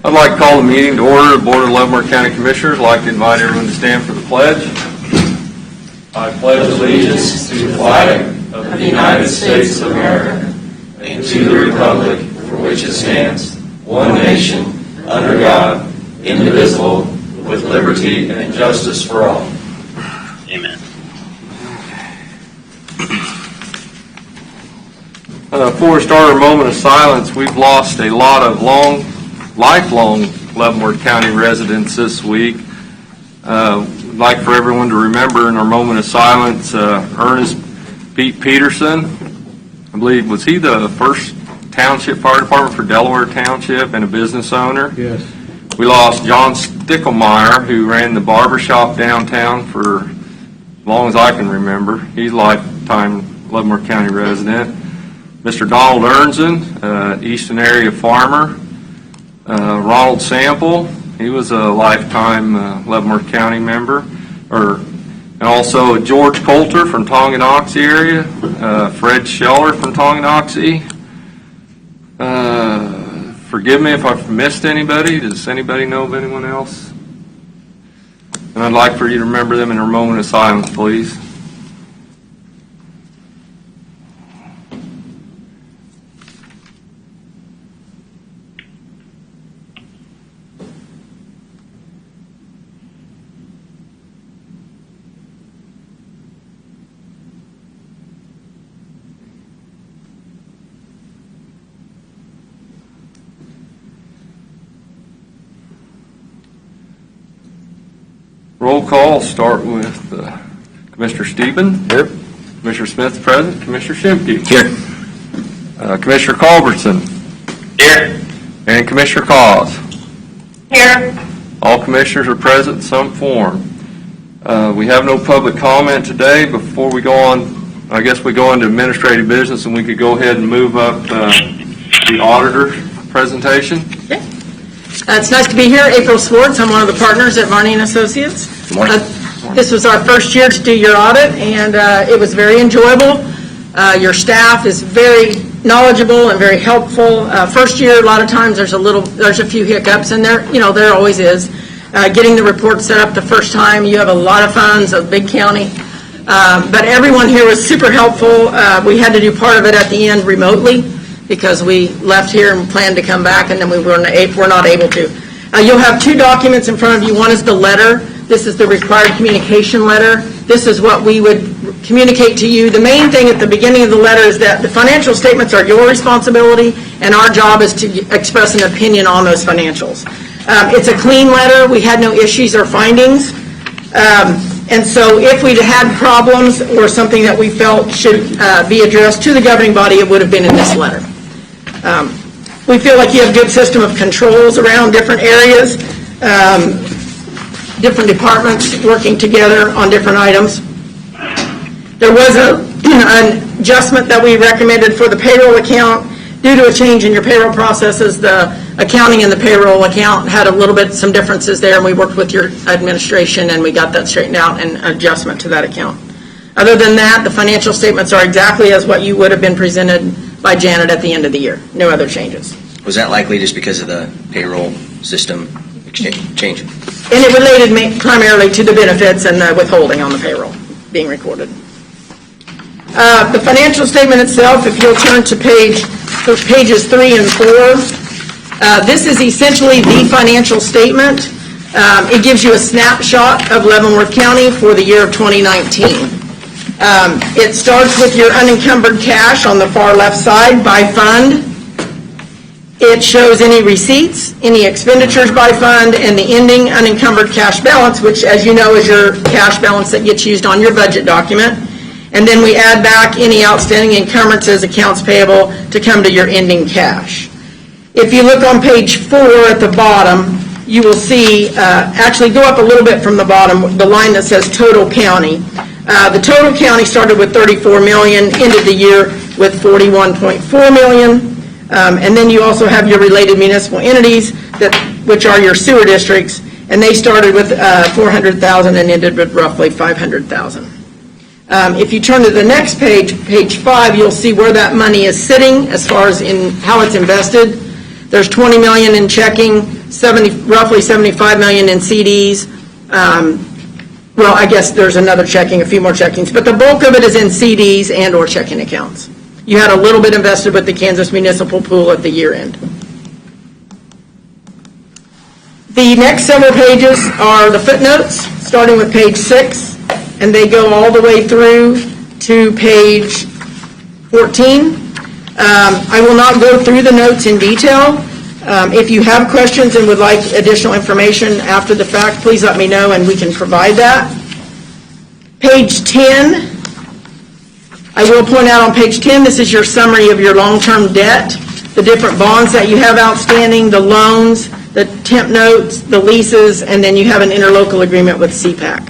I'd like to call the meeting to order. The Board of Leavenworth County Commissioners. I'd like to invite everyone to stand for the pledge. I pledge allegiance to the flag of the United States of America and to the republic for which it stands, one nation, under God, indivisible, with liberty and justice for all. Amen. Before we start our moment of silence, we've lost a lot of lifelong Leavenworth County residents this week. We'd like for everyone to remember in our moment of silence Ernest Pete Peterson. I believe, was he the first township fire department for Delaware Township and a business owner? Yes. We lost John Stickelmeyer, who ran the barber shop downtown for as long as I can remember. He's a lifetime Leavenworth County resident. Mr. Donald Ernzen, Eastern area farmer. Ronald Sample, he was a lifetime Leavenworth County member. And also George Coulter from Tonganoxie area. Fred Scheller from Tonganoxie. Forgive me if I've missed anybody. Does anybody know of anyone else? And I'd like for you to remember them in a moment of silence, please. Roll call. Start with Commissioner STIEBEN. Here. Commissioner Smith present. Commissioner SCHIMKE. Here. Commissioner CULBERTSON. Here. And Commissioner Cause. Here. All commissioners are present in some form. We have no public comment today. Before we go on, I guess we go into administrative business, and we could go ahead and move up the auditor presentation. Okay. It's nice to be here. April Swartz. I'm one of the partners at Varney & Associates. Good morning. This was our first year to do your audit, and it was very enjoyable. Your staff is very knowledgeable and very helpful. First year, a lot of times there's a few hiccups, and there always is. Getting the report set up the first time, you have a lot of funds, a big county. But everyone here was super helpful. We had to do part of it at the end remotely, because we left here and planned to come back, and then we were not able to. You'll have two documents in front of you. One is the letter. This is the required communication letter. This is what we would communicate to you. The main thing at the beginning of the letter is that the financial statements are your responsibility, and our job is to express an opinion on those financials. It's a clean letter. We had no issues or findings. And so if we'd had problems or something that we felt should be addressed to the governing body, it would have been in this letter. We feel like you have a good system of controls around different areas, different departments working together on different items. There was an adjustment that we recommended for the payroll account. Due to a change in your payroll processes, the accounting and the payroll account had some differences there, and we worked with your administration and we got that straightened out and adjustment to that account. Other than that, the financial statements are exactly as what you would have been presented by Janet at the end of the year. No other changes. Was that likely just because of the payroll system change? And it related primarily to the benefits and the withholding on the payroll being recorded. The financial statement itself, if you'll turn to pages 3 and 4, this is essentially the financial statement. It gives you a snapshot of Leavenworth County for the year of 2019. It starts with your unencumbered cash on the far left side by fund. It shows any receipts, any expenditures by fund, and the ending unencumbered cash balance, which, as you know, is your cash balance that gets used on your budget document. And then we add back any outstanding encumbrances, accounts payable, to come to your ending cash. If you look on page 4 at the bottom, you will see, actually go up a little bit from the bottom, the line that says total county. The total county started with $34 million, ended the year with $41.4 million. And then you also have your related municipal entities, which are your sewer districts, and they started with $400,000 and ended with roughly $500,000. If you turn to the next page, page 5, you'll see where that money is sitting as far as in how it's invested. There's $20 million in checking, roughly $75 million in CDs. Well, I guess there's another checking, a few more checkings, but the bulk of it is in CDs and or checking accounts. You had a little bit invested with the Kansas Municipal Pool at the year end. The next several pages are the footnotes, starting with page 6, and they go all the way through to page 14. I will not go through the notes in detail. If you have questions and would like additional information after the fact, please let me know and we can provide that. Page 10, I will point out on page 10, this is your summary of your long-term debt, the different bonds that you have outstanding, the loans, the temp notes, the leases, and then you have an interlocal agreement with CPAC.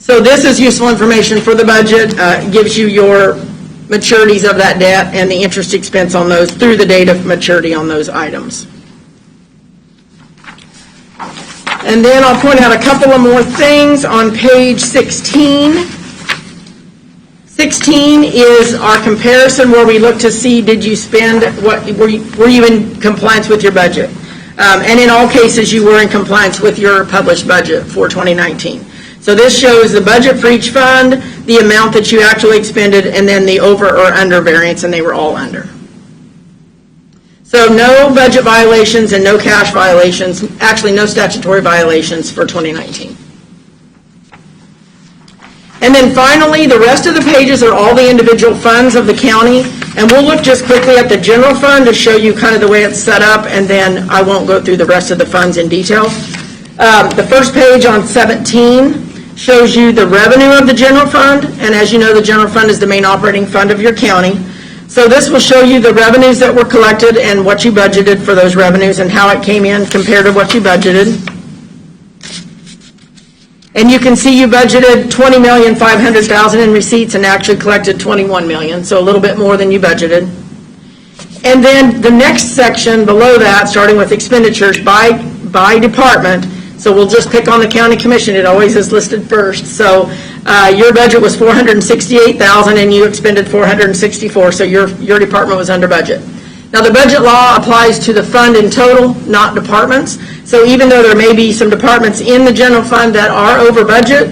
So this is useful information for the budget. It gives you your maturities of that debt and the interest expense on those through the date of maturity on those items. And then I'll point out a couple of more things on page 16. 16 is our comparison where we look to see, did you spend, were you in compliance with your budget? And in all cases, you were in compliance with your published budget for 2019. So this shows the budget for each fund, the amount that you actually expended, and then the over or under variance, and they were all under. So no budget violations and no cash violations, actually no statutory violations for 2019. And then finally, the rest of the pages are all the individual funds of the county, and we'll look just quickly at the general fund to show you kind of the way it's set up, and then I won't go through the rest of the funds in detail. The first page on 17 shows you the revenue of the general fund, and as you know, the general fund is the main operating fund of your county. So this will show you the revenues that were collected and what you budgeted for those revenues and how it came in compared to what you budgeted. And you can see you budgeted $20,500,000 in receipts and actually collected $21 million, so a little bit more than you budgeted. And then the next section below that, starting with expenditures by department, so we'll just pick on the county commission. It always is listed first. So your budget was $468,000 and you expended $464,000, so your department was under budget. Now the budget law applies to the fund in total, not departments. So even though there may be some departments in the general fund that are over budget,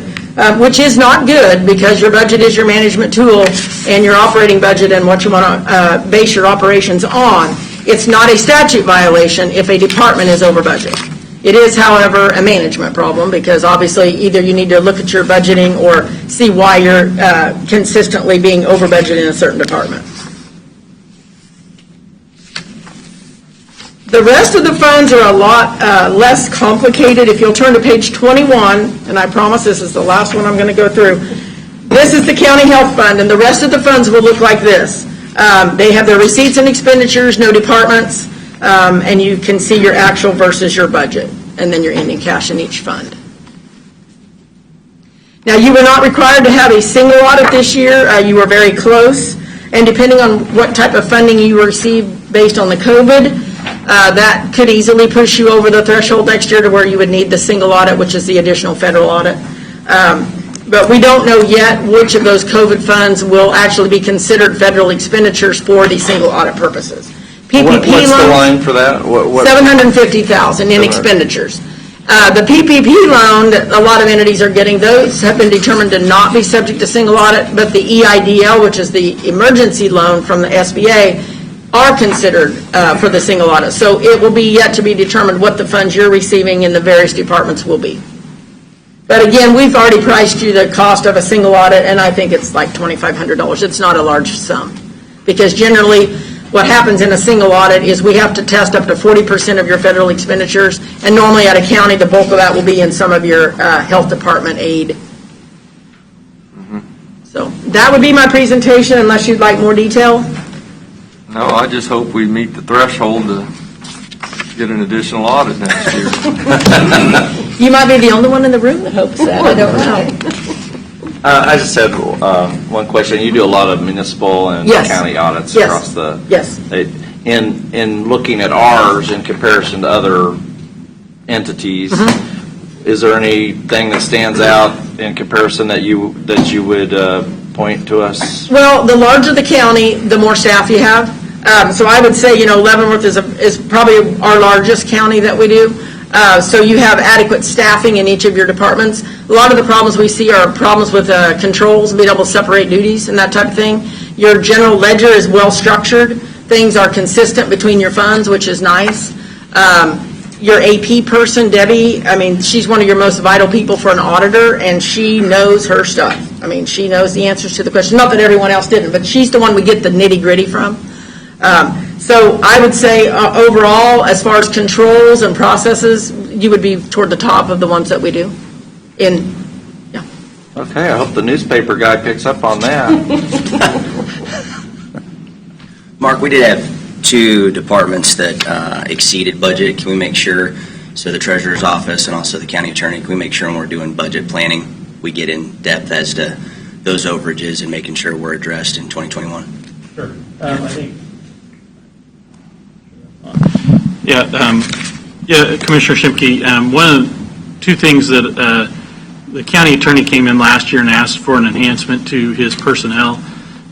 which is not good because your budget is your management tool and your operating budget and what you want to base your operations on, it's not a statute violation if a department is over budget. It is, however, a management problem because obviously either you need to look at your budgeting or see why you're consistently being over budget in a certain department. The rest of the funds are a lot less complicated. If you'll turn to page 21, and I promise this is the last one I'm going to go through, this is the county health fund, and the rest of the funds will look like this. They have their receipts and expenditures, no departments, and you can see your actual versus your budget, and then your ending cash in each fund. Now, you were not required to have a single audit this year. You were very close, and depending on what type of funding you received based on the COVID, that could easily push you over the threshold next year to where you would need the single audit, which is the additional federal audit. But we don't know yet which of those COVID funds will actually be considered federal expenditures for the single audit purposes. PPP What's the line for that? $750,000 in expenditures. The PPP loan that a lot of entities are getting, those have been determined to not be subject to single audit, but the EIDL, which is the emergency loan from the SBA, are considered for the single audit. So it will be yet to be determined what the funds you're receiving in the various departments will be. But again, we've already priced you the cost of a single audit, and I think it's like $2,500. It's not a large sum. Because generally, what happens in a single audit is we have to test up to 40% of your federal expenditures, and normally at a county, the bulk of that will be in some of your health department aid. So that would be my presentation, unless you'd like more detail. No, I just hope we meet the threshold to get an additional audit next year. You might be the only one in the room that hopes that. I don't know. I just had one question. You do a lot of municipal and Yes. county audits Yes. across the... Yes. In looking at ours in comparison to other entities, is there anything that stands out in comparison that you would point to us? Well, the larger the county, the more staff you have. So I would say, Leavenworth is probably our largest county that we do. So you have adequate staffing in each of your departments. A lot of the problems we see are problems with controls, being able to separate duties and that type of thing. Your general ledger is well structured. Things are consistent between your funds, which is nice. Your AP person, Debbie, she's one of your most vital people for an auditor, and she knows her stuff. She knows the answers to the questions. Not that everyone else didn't, but she's the one we get the nitty-gritty from. So I would say overall, as far as controls and processes, you would be toward the top of the ones that we do. Okay, I hope the newspaper guy picks up on that. Mark, we did have 2 departments that exceeded budget. Can we make sure, so the treasurer's office and also the county attorney, can we make sure when we're doing budget planning, we get in depth as to those overages and making sure we're addressed in 2021? Sure. I think. Commissioner Schimke, one of 2 things that the county attorney came in last year and asked for an enhancement to his personnel.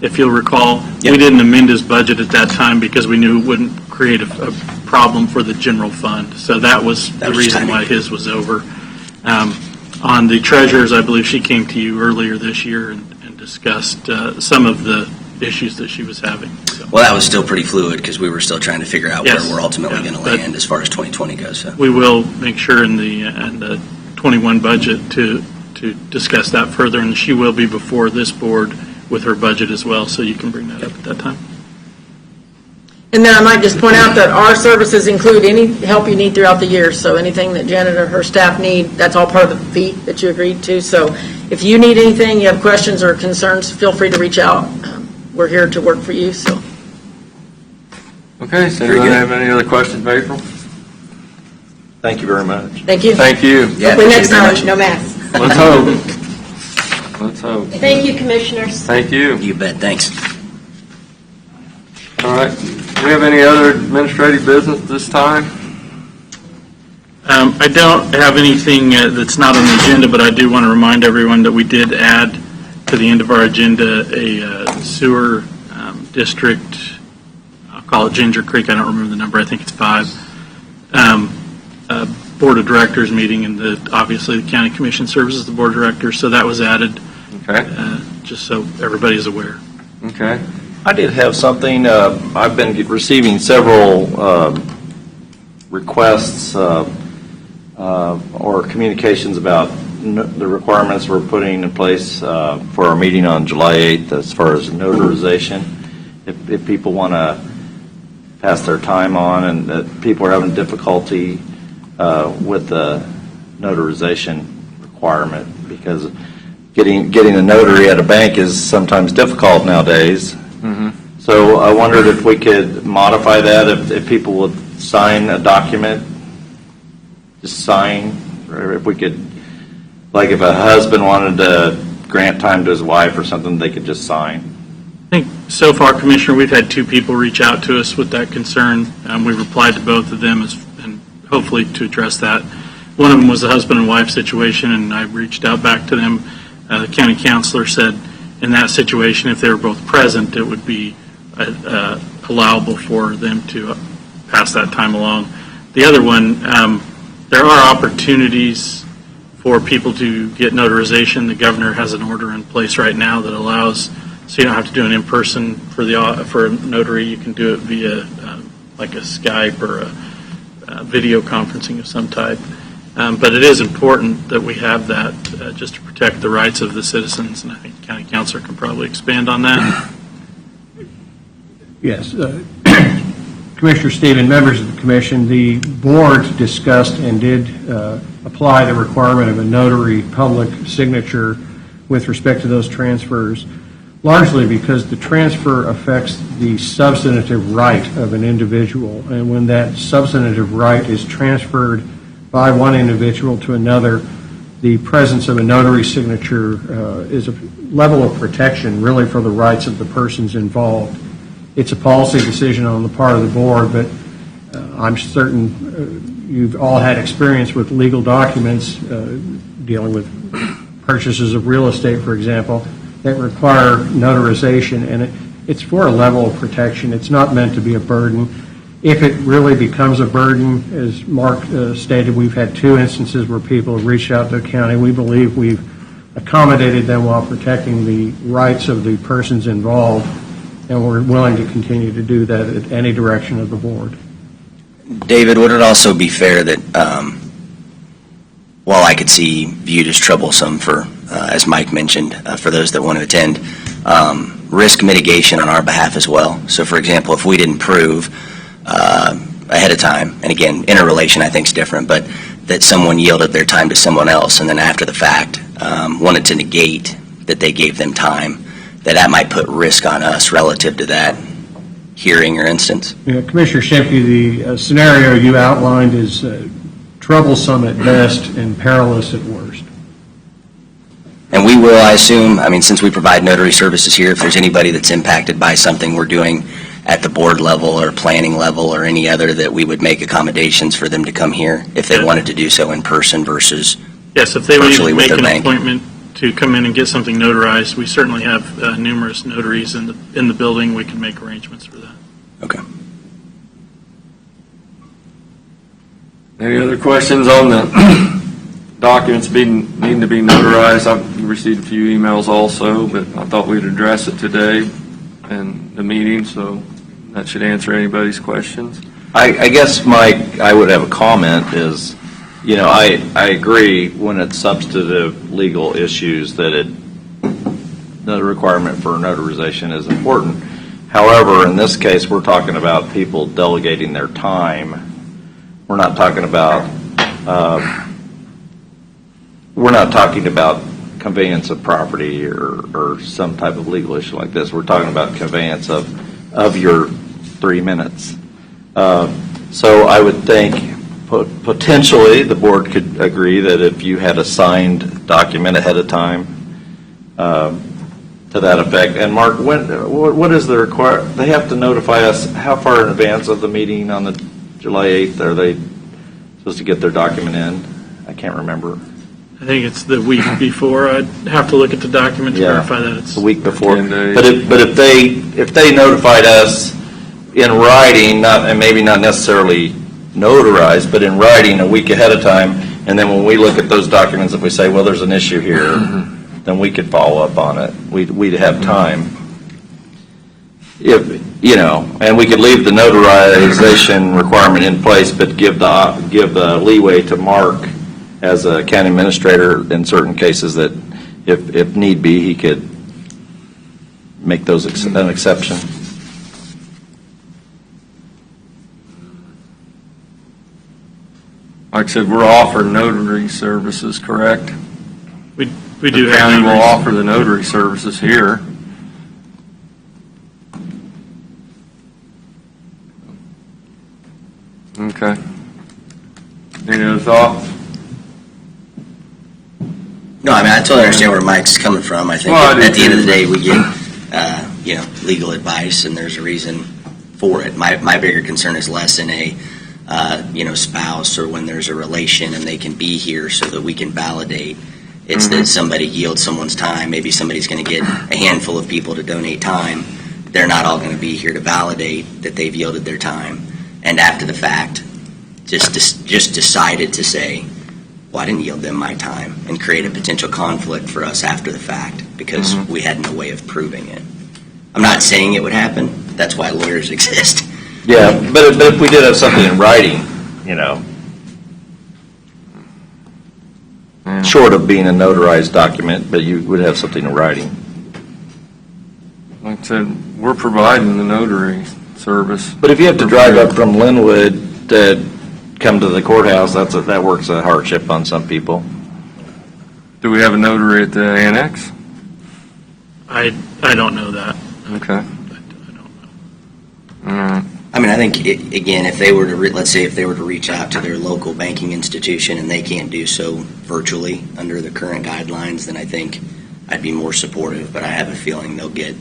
If you'll recall, Yep. We didn't amend his budget at that time because we knew it wouldn't create a problem for the general fund. So that was the reason timing. why his was over. On the treasurers, I believe she came to you earlier this year and discussed some of the issues that she was having. So. Well, that was still pretty fluid because we were still trying to figure out Yes. where we're ultimately Yeah, going to but- land as far as 2020 goes. So. We will make sure in the 21 budget to discuss that further, and she will be before this board with her budget as well, so you can bring that up at that time. And then I might just point out that our services include any help you need throughout the year. So anything that Janet or her staff need, that's all part of the fee that you agreed to. So if you need anything, you have questions or concerns, feel free to reach out. We're here to work for you. So. Okay, does Very anyone good. have any other questions of April? Thank you very much. Thank you. Thank you. Yeah, Hopefully next appreciate it very time, much. no masks. Let's hope. Let's hope. Thank you, Commissioners. Thank you. You bet. Thanks. All right. Do we have any other administrative business this time? I don't have anything that's not on the agenda, but I do want to remind everyone that we did add to the end of our agenda a sewer district, I'll call it Ginger Creek, I don't remember the number, I think it's 5, Board of Directors meeting, and obviously the County Commission serves as the Board of Directors, so that was added, Okay. just so everybody's aware. Okay. I did have something. I've been receiving several requests or communications about the requirements we're putting in place for our meeting on July 8th as far as notarization. If people want to pass their time on and that people are having difficulty with the notarization requirement, because getting a notary at a bank is sometimes difficult nowadays. So I wondered if we could modify that, if people would sign a document, just sign, or if we could, like if a husband wanted to grant time to his wife or something, they could just sign. I think so far, Commissioner, we've had 2 people reach out to us with that concern. We replied to both of them and hopefully to address that. One of them was a husband and wife situation, and I reached out back to them. The county counselor said in that situation, if they were both present, it would be allowable for them to pass that time along. The other one, there are opportunities for people to get notarization. The governor has an order in place right now that allows, so you don't have to do it in person for a notary. You can do it via like a Skype or a video conferencing of some type. But it is important that we have that just to protect the rights of the citizens, and I think the county councilor can probably expand on that. Yes. Commissioner Stieben, members of the commission, the board discussed and did apply the requirement of a notary public signature with respect to those transfers, largely because the transfer affects the substantive right of an individual. And when that substantive right is transferred by one individual to another, the presence of a notary signature is a level of protection really for the rights of the persons involved. It's a policy decision on the part of the board, but I'm certain you've all had experience with legal documents dealing with purchases of real estate, for example, that require notarization, and It's for a level of protection. It's not meant to be a burden. If it really becomes a burden, as Mark stated, we've had 2 instances where people have reached out to the county. We believe we've accommodated them while protecting the rights of the persons involved, and we're willing to continue to do that at any direction of the board. David, would it also be fair that, while I could see viewed as troublesome for, as Mike mentioned, for those that want to attend, risk mitigation on our behalf as well? So, for example, if we didn't prove ahead of time, and again, interrelation I think is different, but that someone yielded their time to someone else and then after the fact wanted to negate that they gave them time, that might put risk on us relative to that hearing or instance? Yeah, Commissioner Schimke, the scenario you outlined is troublesome at best and perilous at worst. And we will, I assume, I mean, since we provide notary services here, if there's anybody that's impacted by something we're doing at the board level or planning level or any other, that we would make accommodations for them to come here if they wanted to do so in person versus Yes, if they would virtually even with make their an bank. appointment to come in and get something notarized, we certainly have numerous notaries in the building. We can make arrangements for that. Okay. Any other questions on the documents needing to be notarized? I've received a few emails also, but I thought we'd address it today in the meeting, so that should answer anybody's questions. I guess, Mike, I would have a comment is, I agree when it's substantive legal issues that the requirement for notarization is important. However, in this case, we're talking about people delegating their time. We're not talking about conveyance of property or some type of legal issue like this. We're talking about conveyance of your 3 minutes. So I would think potentially the board could agree that if you had a signed document ahead of time to that effect. And Mark, what is the they have to notify us how far in advance of the meeting on the July 8th are they supposed to get their document in? I can't remember. I think it's the week before. I'd have to look at the document to verify that it's the week before. 10 days. But if they notified us in writing, and maybe not necessarily notarized, but in writing a week ahead of time, and then when we look at those documents, if we say, well, there's an issue here, then we could follow up on it. We'd have time. And we could leave the notarization requirement in place, but give the leeway to Mark as a county administrator in certain cases that if need be, he could make those an exception. Like I said, we're offering notary services, correct? we do The have county will notaries. offer the notary services here. Okay. Any other thoughts? No, I mean, I totally understand where Mike's coming from. I think Well, I do at the end of too. the day, we get, legal advice, and there's a reason for it. My bigger concern is less in a, spouse or when there's a relation and they can be here so that we can validate. It's that somebody yields someone's time. Maybe somebody's going to get a handful of people to donate time. They're not all going to be here to validate that they've yielded their time. And after the fact, just decided to say, well, I didn't yield them my time, and create a potential conflict for us after the fact because we had no way of proving it. I'm not saying it would happen. That's why lawyers exist. Yeah, but if we did have something in writing, short of being a notarized document, but you would have something in writing. Like I said, we're providing the notary service. But if you have to drive up from Linwood to come to the courthouse, that works a hardship on some people. Do we have a notary at the annex? I don't know that. Okay. I don't know. All right. I mean, I think, again, if they were to, let's say if they were to reach out to their local banking institution and they can't do so virtually under the current guidelines, then I think I'd be more supportive, but I have a feeling they'll get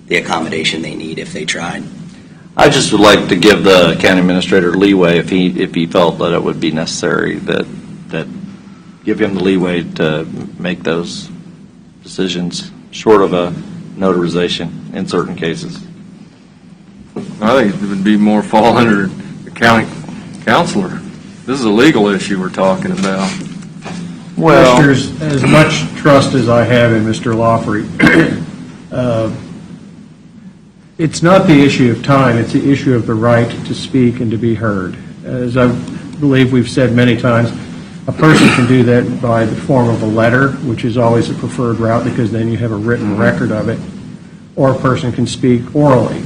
the accommodation they need if they tried. I just would like to give the county administrator leeway if he felt that it would be necessary, that give him the leeway to make those decisions short of a notarization in certain cases. I think it would be more fall under the county counselor. This is a legal issue we're talking about. Commissioners, as much trust as I have in Mr. Lawfrey, it's not the issue of time, it's the issue of the right to speak and to be heard. As I believe we've said many times, a person can do that by the form of a letter, which is always a preferred route because then you have a written record of it, or a person can speak orally.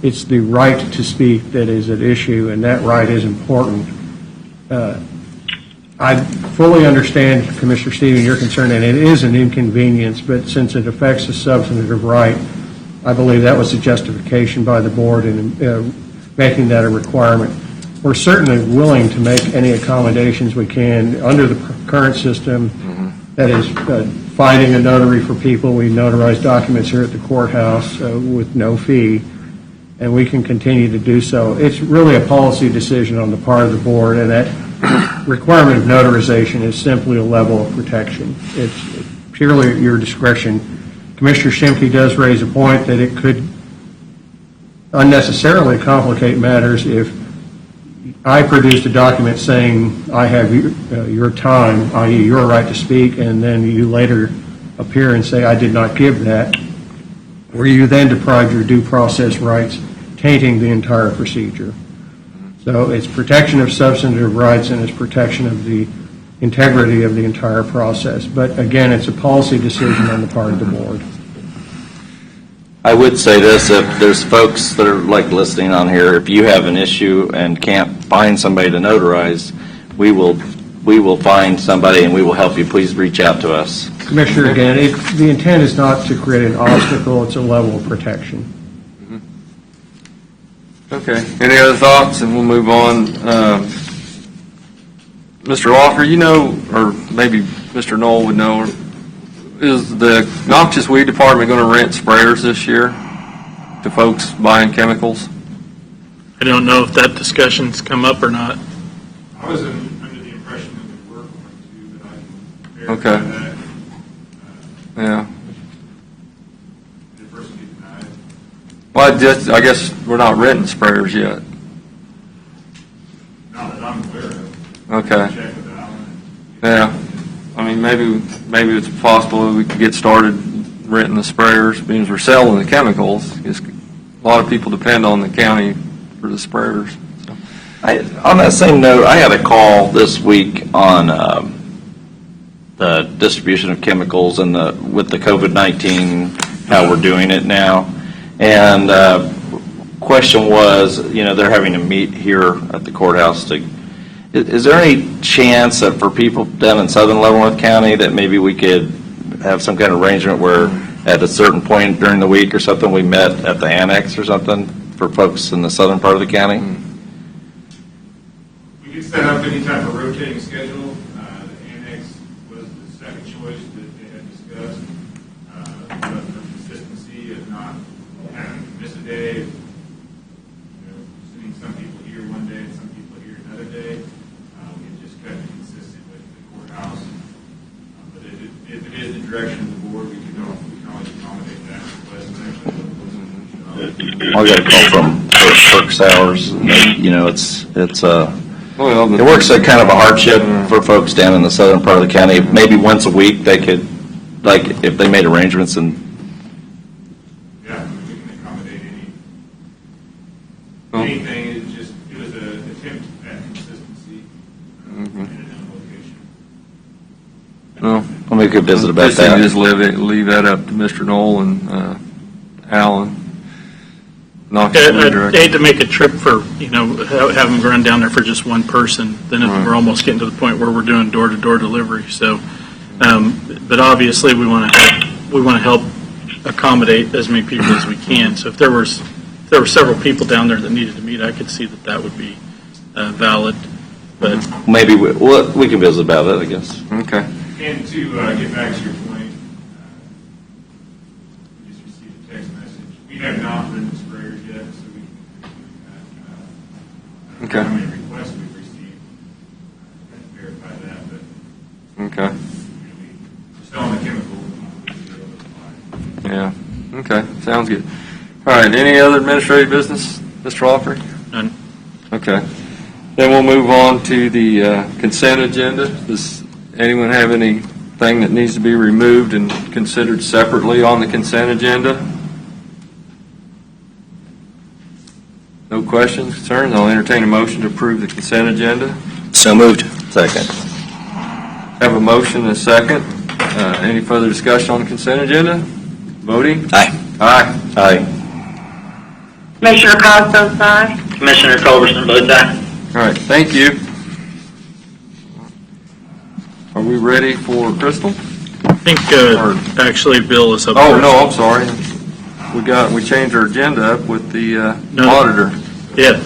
It's the right to speak that is at issue, and that right is important. I fully understand, Commissioner Stephen, your concern, and it is an inconvenience, but since it affects a substantive right, I believe that was the justification by the board in making that a requirement. We're certainly willing to make any accommodations we can under the current system, that is finding a notary for people. We notarize documents here at the courthouse with no fee, and we can continue to do so. It's really a policy decision on the part of the board, and that requirement of notarization is simply a level of protection. It's purely at your discretion. Commissioner SCHIMKE does raise a point that it could unnecessarily complicate matters if I produced a document saying I have your time, i.e. your right to speak, and then you later appear and say I did not give that, where you then deprive your due process rights, tainting the entire procedure. So it's protection of substantive rights and it's protection of the integrity of the entire process. But again, it's a policy decision on the part of the board. I would say this, if there's folks that are like listening on here, if you have an issue and can't find somebody to notarize, we will find somebody and we will help you. Please reach out to us. Commissioner, again, the intent is not to create an obstacle, it's a level of protection. Okay. Any other thoughts? And we'll move on. Mr. Walker, you know, or maybe Mr. Knoll would know, is the noxious weed department going to rent sprayers this year to folks buying chemicals? I don't know if that discussion's come up or not. I was under the impression that we were going to, but I can verify Okay. that. Yeah. The person who denied. Well, I guess we're not renting sprayers yet. Not that I'm aware of. Okay. Check with Alan. Yeah. I mean, maybe it's possible that we could get started renting the sprayers, because we're selling the chemicals. Because a lot of people depend on the county for the sprayers. So. On that same note, I had a call this week on the distribution of chemicals and with the COVID-19, how we're doing it now. And question was, they're having to meet here at the courthouse to. Is there any chance that for people down in southern Leavenworth County that maybe we could have some kind of arrangement where at a certain point during the week or something we met at the annex or something for folks in the southern part of the county? We could set up any type of rotating schedule. The annex was the second choice that they had discussed. But for consistency of not having to miss a day, sending some people here one day and some people here another day, we can just kind of consistent with the courthouse. But if it is the direction of the board, we can always accommodate that request. I got a call from Perks Hours. It works at kind of a hardship for folks down in the southern part of the county. Maybe once a week they could, like, if they made arrangements and. Yeah, we can accommodate anything. It was an attempt at consistency in a known location. Well, We could visit about just that. Just leave that up to Mr. Knoll and Alan. I'd hate to make a trip for, have them run down there for just one person, then we're almost getting to the point where we're doing door-to-door delivery. So, but obviously we want to help accommodate as many people as we can. So if there were several people down there that needed to meet, I could see that would be valid. But Maybe we can visit about it, I guess. Okay. And to get back to your point, we just received a text message. We have not written the sprayers yet, so we can Okay. how many requests we've received. I can verify that, but Okay. we're selling the chemical. We won't be able to apply. Yeah. Sounds good. All right, any other administrative business, Mr. Alford? None. Okay. Then we'll move on to the consent agenda. Does anyone have anything that needs to be removed and considered separately on the consent agenda? No questions, concerns? I'll entertain a motion to approve the consent agenda. So moved. Second. Have a motion and a second. Any further discussion on the consent agenda? Voting? Aye. Aye. Aye. Commissioner Cox votes aye. Commissioner Culbertson votes aye. All right, thank you. Are we ready for Crystal? I think, actually, Bill is up Oh, first. no, I'm sorry. We changed our agenda up with the No. auditor. Yeah.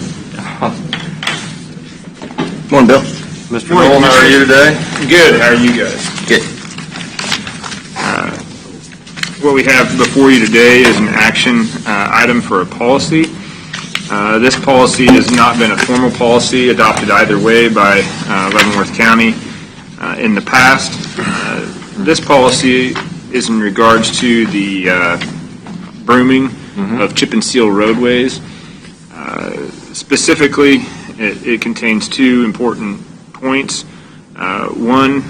Morning, Bill. Mr. Noel, how are you today? Good, how are you guys? Good. What we have before you today is an action item for a policy. This policy has not been a formal policy adopted either way by Leavenworth County in the past. This policy is in regards to the brooming of chip and seal roadways. Specifically, it contains two important points. One,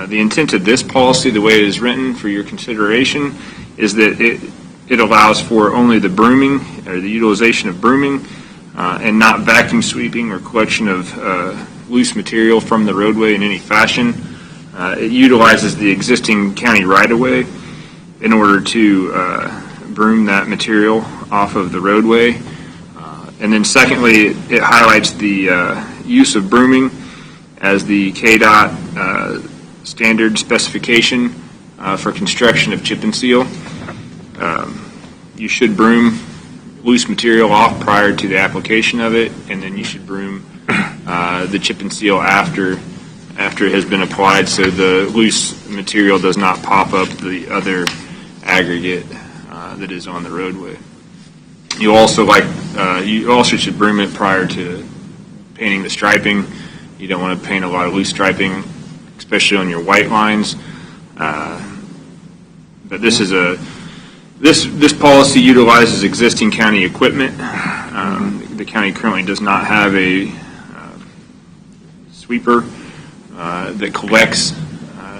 the intent of this policy, the way it is written for your consideration, is that it allows for only the brooming or the utilization of brooming and not vacuum sweeping or collection of loose material from the roadway in any fashion. It utilizes the existing county right-of-way in order to broom that material off of the roadway. And then secondly, it highlights the use of brooming as the KDOT standard specification for construction of chip and seal. You should broom loose material off prior to the application of it, and then you should broom the chip and seal after it has been applied, so the loose material does not pop up the other aggregate that is on the roadway. You also should broom it prior to painting the striping. You don't want to paint a lot of loose striping, especially on your white lines. But this is this policy utilizes existing county equipment. The county currently does not have a sweeper that collects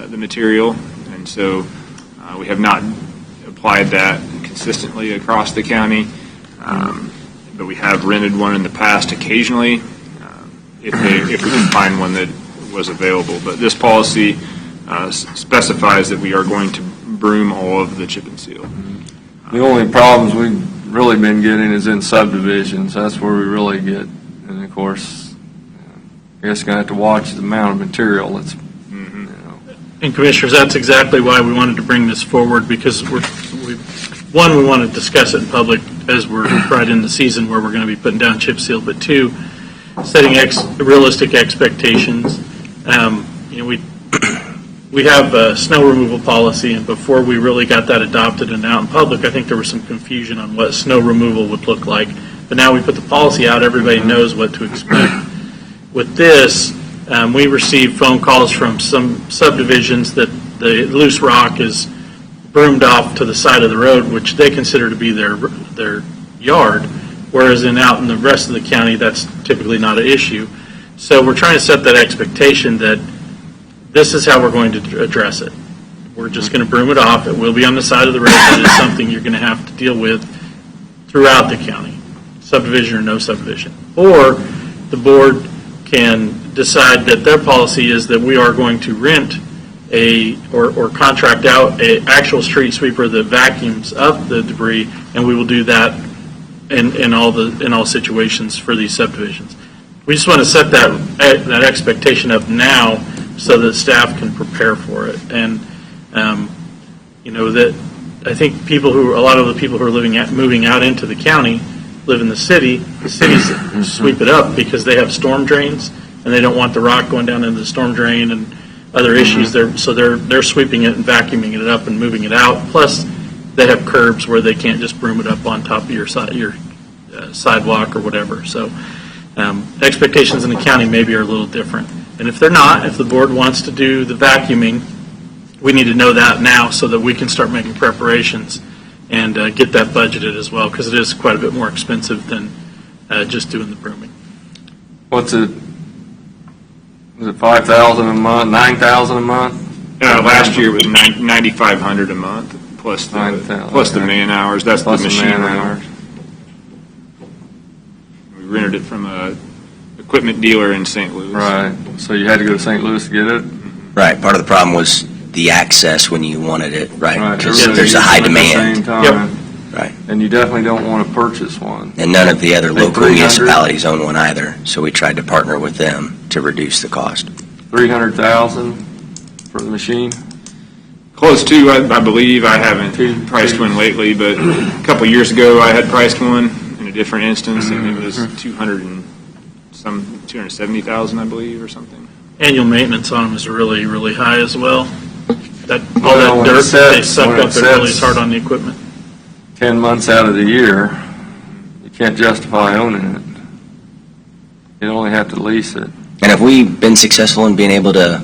the material, and so we have not applied that consistently across the county. But we have rented one in the past occasionally if we can find one that was available. But this policy specifies that we are going to broom all of the chip and seal. The only problems we've really been getting is in subdivisions. That's where we really get, and of course, I guess you're going to have to watch the amount of material that's, And Commissioners, that's exactly why we wanted to bring this forward, because we want to discuss it in public as we're right in the season where we're going to be putting down chip seal, but two, setting realistic expectations. We have a snow removal policy, and before we really got that adopted and out in public, I think there was some confusion on what snow removal would look like. But now we put the policy out, everybody knows what to expect. With this, we received phone calls from some subdivisions that the loose rock is broomed off to the side of the road, which they consider to be their yard, whereas out in the rest of the county, that's typically not an issue. So we're trying to set that expectation that this is how we're going to address it. We're just going to broom it off. It will be on the side of the road. That is something you're going to have to deal with throughout the county, subdivision or no subdivision. Or the board can decide that their policy is that we are going to rent or contract out an actual street sweeper that vacuums up the debris, and we will do that in all situations for these subdivisions. We just want to set that expectation up now so that staff can prepare for it. And that I think a lot of the people who are moving out into the county live in the cities sweep it up because they have storm drains and they don't want the rock going down into the storm drain and other issues there. So they're sweeping it and vacuuming it up and moving it out. Plus, they have curbs where they can't just broom it up on top of your sidewalk or whatever. So expectations in the county maybe are a little different. And if they're not, if the board wants to do the vacuuming, we need to know that now so that we can start making preparations and get that budgeted as well, because it is quite a bit more expensive than just doing the brooming. What's it, was it 5,000 a month, 9,000 a month? Last year was $9,500 a month, plus the 9,000, man hours. That's Plus the the machine man rental. hours. We rented it from a equipment dealer in St. Louis. Right, so you had to go to St. Louis to get it? Right, part of the problem was the access when you wanted it, right? Because everybody there's a high uses it at the demand, same time. right? And you definitely don't want to purchase one. And none of the other Like local 300? municipalities own one either, so we tried to partner with them to reduce the cost. 300,000 for the machine? Close to, I believe. I haven't priced one lately, but a couple years ago I had priced one in a different instance, and it was 270,000, I believe, or something. Annual maintenance on them is really, really high as well. All Well, when that it dirt that they sets- suck when it up, it really is sets- hard on the equipment. 10 months out of the year, you can't justify owning it. You only have to lease it. And have we been successful in being able to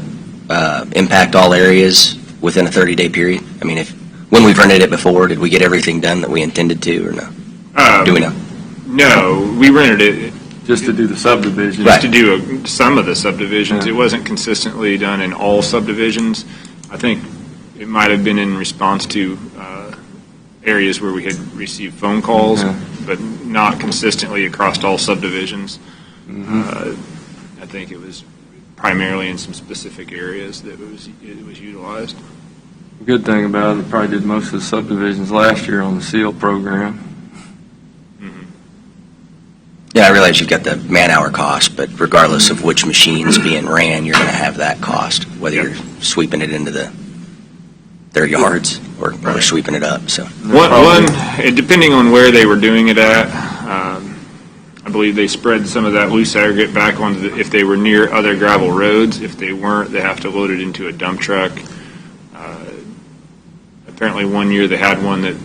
impact all areas within a 30-day period? I mean, when we've rented it before, did we get everything done that we intended to, or no? Do we know? No, we rented it Just to do the subdivision. Right. to do some of the subdivisions. Yeah. It wasn't consistently done in all subdivisions. I think it might have been in response to areas where we had received phone calls, Yeah. but not consistently across all subdivisions. Mhm. I think it was primarily in some specific areas that it was utilized. Good thing about it, they probably did most of the subdivisions last year on the SEAL program. Yeah, I realize you've got the man-hour cost, but regardless of which machine's being ran, you're going to have that cost, whether Yep. you're sweeping it into their yards or sweeping it up, so. Depending on where they were doing it at, I believe they spread some of that loose aggregate back on if they were near other gravel roads. If they weren't, they have to load it into a dump truck. Apparently one year they had one that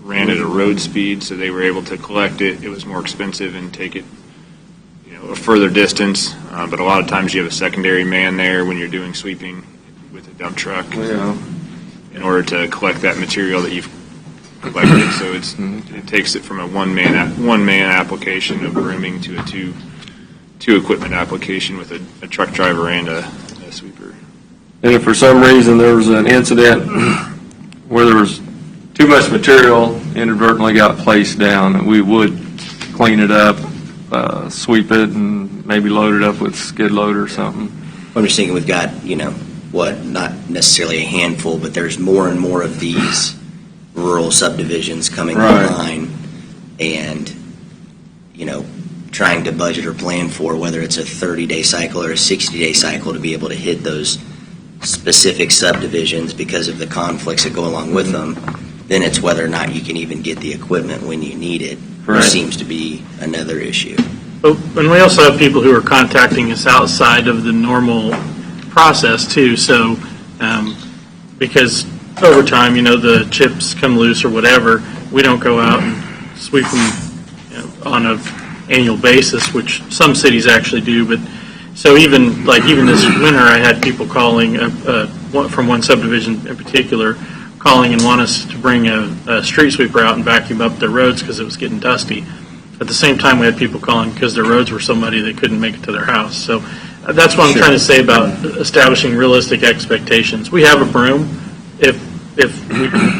ran at a road speed, so they were able to collect it. It was more expensive and take it, a further distance. But a lot of times you have a secondary man there when you're doing sweeping with a dump truck Yeah. in order to collect that material that you've collected. So it takes it from a one man application of brooming to a two equipment application with a truck driver and a sweeper. And if for some reason there was an incident where there was too much material inadvertently got placed down, we would clean it up, sweep it, and maybe load it up with skid loader or something. I'm just thinking we've got, not necessarily a handful, but there's more and more of these rural subdivisions coming Right. online, and, trying to budget or plan for whether it's a 30-day cycle or a 60-day cycle to be able to hit those specific subdivisions because of the conflicts that go along with them, then it's whether or not you can even get the equipment when you need it, Right. which seems to be another issue. And we also have people who are contacting us outside of the normal process too, so, because over time, the chips come loose or whatever, we don't go out and sweep them on an annual basis, which some cities actually do, but, so even this winter, I had people calling, from one subdivision in particular, calling and want us to bring a street sweeper out and vacuum up their roads because it was getting dusty. At the same time, we had people calling because their roads were so muddy they couldn't make it to their house. So that's what I'm trying to say about establishing realistic expectations. We have a broom. If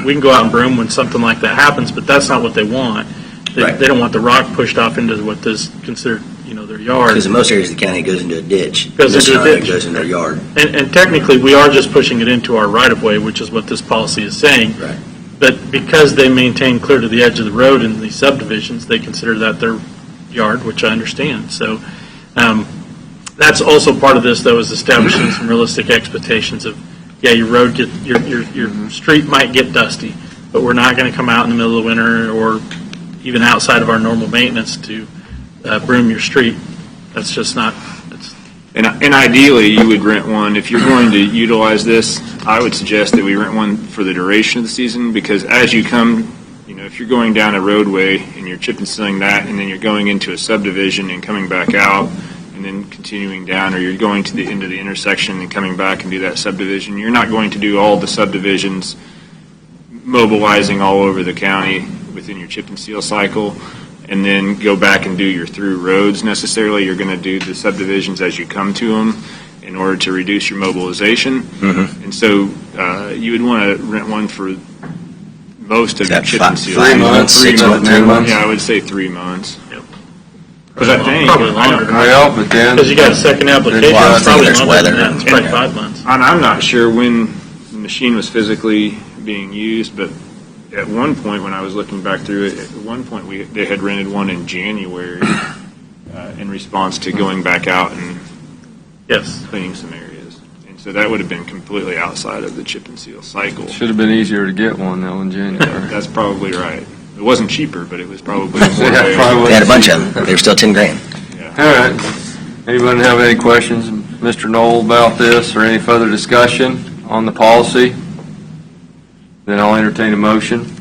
we can go out and broom when something like that happens, but that's not what they want. Right. They don't want the rock pushed off into what is considered, their yard. Because in most areas of the county, it goes into a ditch. Goes This into a time it ditch. goes into their yard. And technically, we are just pushing it into our right-of-way, which is what this policy is saying. Right. But because they maintain clear to the edge of the road in these subdivisions, they consider that their yard, which I understand. So that's also part of this, though, is establishing some realistic expectations of, your road your street might get dusty, but we're not going to come out in the middle of the winter or even outside of our normal maintenance to broom your street. That's just not. And ideally, you would rent one. If you're going to utilize this, I would suggest that we rent one for the duration of the season, because as you come, if you're going down a roadway and you're chip and sealing that, and then you're going into a subdivision and coming back out, and then continuing down, or you're going to the end of the intersection and coming back and do that subdivision, you're not going to do all the subdivisions mobilizing all over the county within your chip and seal cycle, and then go back and do your through roads necessarily. You're going to do the subdivisions as you come to them in order to reduce your mobilization. And so you would want to rent one for most of your chip and seal. 5 months, 6 months, 10 months? Yeah, I would say 3 months. Because I think, Probably longer. Well, but then, Because you got a second application, Well, I it's think probably there's longer weather. than that. It's probably 5 months. and I'm not sure when the machine was physically being used, but at one point when I was looking back through it, at one point they had rented one in January in response to going back out and Yes. cleaning some areas. And so that would have been completely outside of the chip and seal cycle. should have been easier to get one though in January. That's probably right. It wasn't cheaper, but it was probably more Yeah, available. probably. They had a bunch of them. They were still 10 grand. All right. Anyone have any questions, Mr. Knoll, about this or any further discussion on the policy? Then I'll entertain a motion.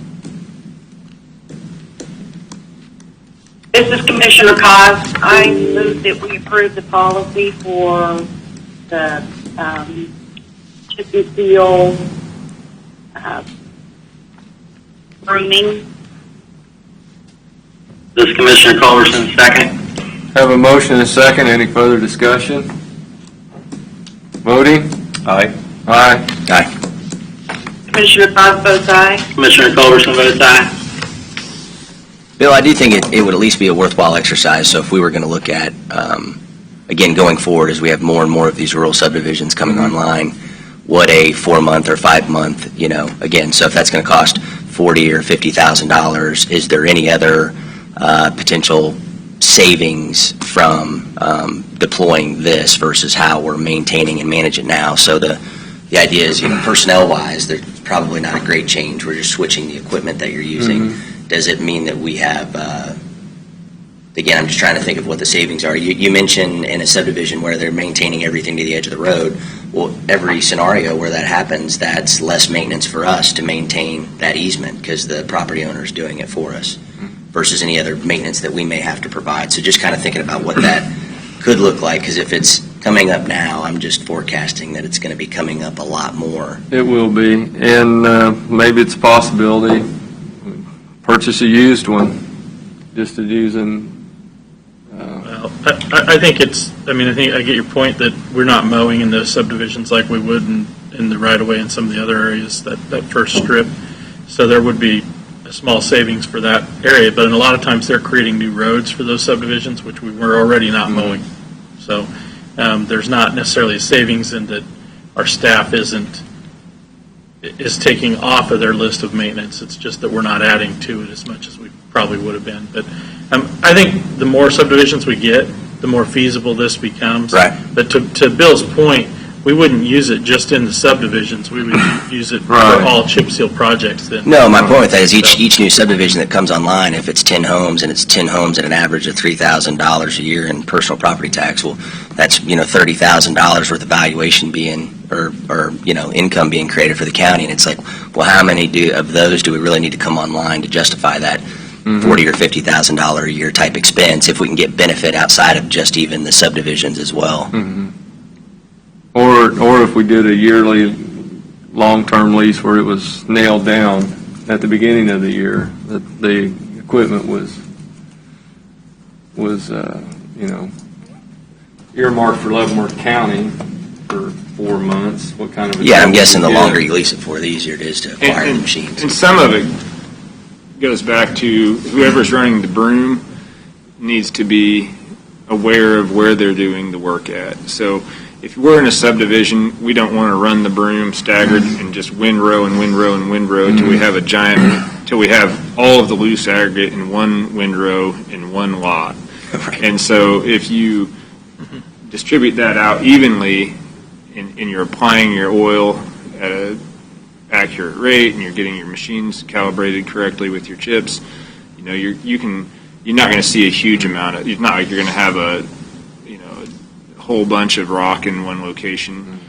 This is Commissioner Cos. I move that we approve the policy for the chip and seal grooming. This is Commissioner Culbertson, second. Have a motion and a second. Any further discussion? Voting? Aye. Aye. Aye. Commissioner Cos votes aye. Commissioner Culbertson votes aye. Bill, I do think it would at least be a worthwhile exercise. So if we were going to look at, again, going forward as we have more and more of these rural subdivisions coming online, what a 4-month or 5-month, again, so if that's going to cost $40,000 or $50,000, is there any other potential savings from deploying this versus how we're maintaining and managing now? So the idea is, personnel-wise, there's probably not a great change. We're just switching the equipment that you're using. Does it mean that we have, again, I'm just trying to think of what the savings are. You mentioned in a subdivision where they're maintaining everything to the edge of the road. Well, every scenario where that happens, that's less maintenance for us to maintain that easement because the property owner is doing it for us versus any other maintenance that we may have to provide. So just kind of thinking about what that could look like, because if it's coming up now, I'm just forecasting that it's going to be coming up a lot more. It will be. And maybe it's a possibility. Purchase a used one just to use them. Well, I think I think I get your point that we're not mowing in those subdivisions like we would in the right-of-way in some of the other areas, that first strip. So there would be a small savings for that area, but in a lot of times they're creating new roads for those subdivisions, which we were already not mowing. So there's not necessarily a savings in that our staff is taking off of their list of maintenance. It's just that we're not adding to it as much as we probably would have been. But I think the more subdivisions we get, the more feasible this becomes. Right. But to Bill's point, we wouldn't use it just in the subdivisions. We would use it Right. for all chip seal projects then. No, my point with that is each new subdivision that comes online, if it's 10 homes and it's 10 homes at an average of $3,000 a year in personal property tax, well, that's, $30,000 worth of valuation being, or income being created for the county. And it's like, well, how many of those do we really need to come online to justify that $40,000 or $50,000 a year type expense if we can get benefit outside of just even the subdivisions as well? Or if we did a yearly long-term lease where it was nailed down at the beginning of the year, that the equipment was earmarked for Leavenworth County for 4 months. What kind of? Yeah, I'm guessing the longer you lease it for, the easier it is to acquire the machines. And some of it goes back to whoever's running the broom needs to be aware of where they're doing the work at. So if we're in a subdivision, we don't want to run the broom staggered and just windrow and windrow and windrow till we have till we have all of the loose aggregate in one windrow in one lot. Right. And so if you distribute that out evenly and you're applying your oil at an accurate rate and you're getting your machines calibrated correctly with your chips, you're not going to see a huge amount of, it's not like you're going to have a whole bunch of rock in one location.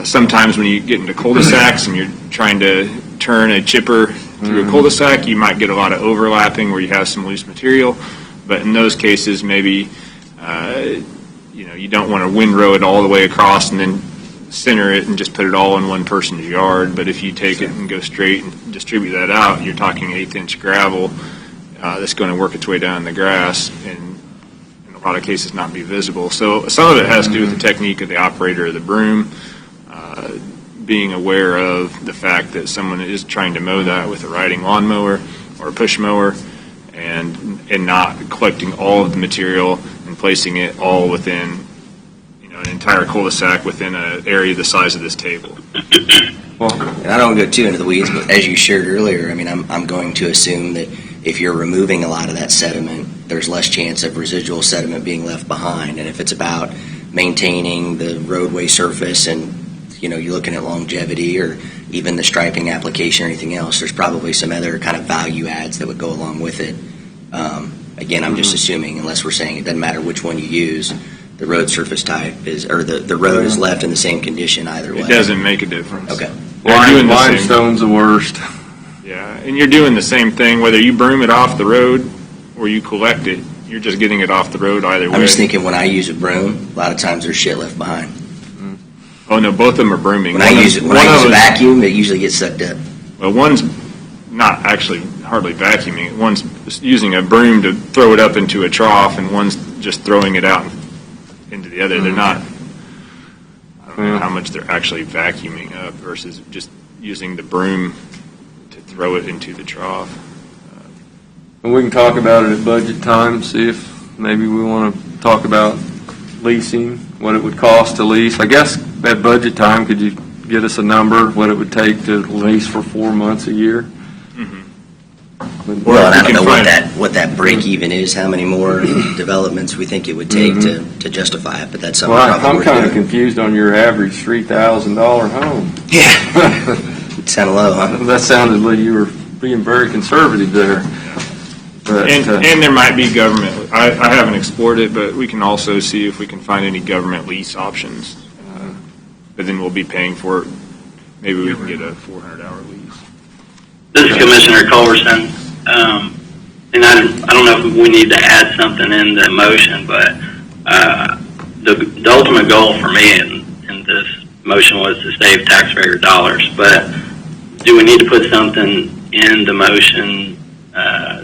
Sometimes when you get into cul-de-sacs and you're trying to turn a chipper through a cul-de-sac, you might get a lot of overlapping where you have some loose material. But in those cases, maybe you don't want to windrow it all the way across and then center it and just put it all in one person's yard, but if you take it and go straight and distribute that out, you're talking 1/8-inch gravel that's going to work its way down the grass and in a lot of cases not be visible. So some of it has to do with the technique of the operator of the broom, being aware of the fact that someone is trying to mow that with a riding lawnmower or a push mower and not collecting all of the material and placing it all within an entire cul-de-sac within an area the size of this table. And I don't go too into the weeds, but as you shared earlier, I mean, I'm going to assume that if you're removing a lot of that sediment, there's less chance of residual sediment being left behind. And if it's about maintaining the roadway surface and, you're looking at longevity or even the striping application or anything else, there's probably some other kind of value adds that would go along with it. Again, I'm just assuming, unless we're saying it doesn't matter which one you use, the road surface type is, or the road is left in the same condition either way. It doesn't make a difference. Okay. Limestone's the worst. Yeah, and you're doing the same thing, whether you broom it off the road or you collect it, you're just getting it off the road either way. I'm just thinking when I use a broom, a lot of times there's shit left behind. Oh, no, both of them are brooming. When I use a vacuum, it usually gets sucked up. Well, one's not actually hardly vacuuming. One's using a broom to throw it up into a trough, and one's just throwing it out into the other. They're not, I don't know how much they're actually vacuuming up versus just using the broom to throw it into the trough. And we can talk about it at budget time, see if maybe we want to talk about leasing, what it would cost to lease. I guess at budget time, could you get us a number, what it would take to lease for 4 months a year? Well, and I don't know what that break even is, how many more developments we think it would take to justify it, but that's something Well, probably I'm kind of confused on your average $3,000 home. Yeah. It's kind of low, huh? That sounded like you were being very conservative there. But, And there might be government, I haven't explored it, but we can also see if we can find any government lease options. But then we'll be paying for it. Maybe we can get a 400-hour lease. This is Commissioner Culbertson. And I don't know if we need to add something in the motion, but the ultimate goal for me in this motion was to save taxpayer dollars. But do we need to put something in the motion?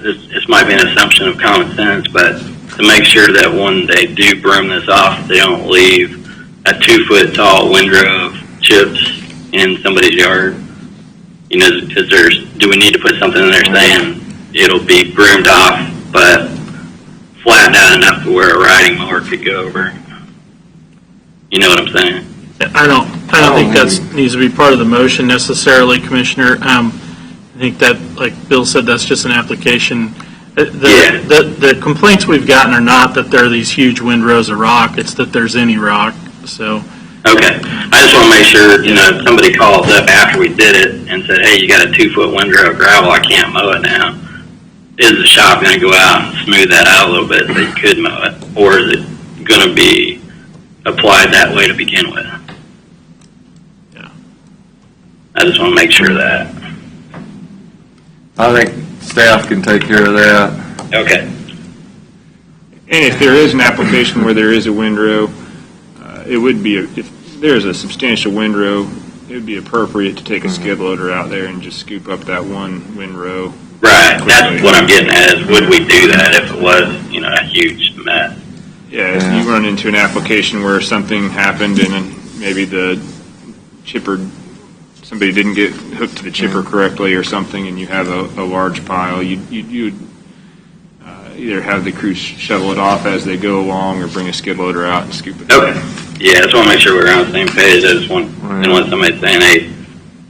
This might be an assumption of common sense, but to make sure that when they do broom this off, they don't leave a 2-foot tall windrow of chips in somebody's yard. Do we need to put something in there saying it'll be broomed off, but flattened out enough to where a riding mower could go over? You know what I'm saying? I don't think that needs to be part of the motion necessarily, Commissioner. I think that, like Bill said, that's just an application. The complaints we've gotten are not that there are these huge windrows of rock, it's that there's any rock, so. Okay. I just want to make sure, if somebody calls up after we did it and said, hey, you got a 2-foot windrow of gravel, I can't mow it now. Is the shop going to go out and smooth that out a little bit so you could mow it? Or is it going to be applied that way to begin with? Yeah. I just want to make sure of that. I think staff can take care of that. Okay. And if there is an application where there is a windrow, it would be, if there's a substantial windrow, it would be appropriate to take a skid loader out there and just scoop up that one windrow. Right. That's what I'm getting at is would we do that if it was, a huge mess? Yeah, if you run into an application where something happened and then maybe the chipper, somebody didn't get hooked to the chipper correctly or something, and you have a large pile, you would either have the crew shovel it off as they go along or bring a skid loader out and scoop it up. Okay. Yeah, I just want to make sure we're on the same page. I just didn't want somebody saying, hey,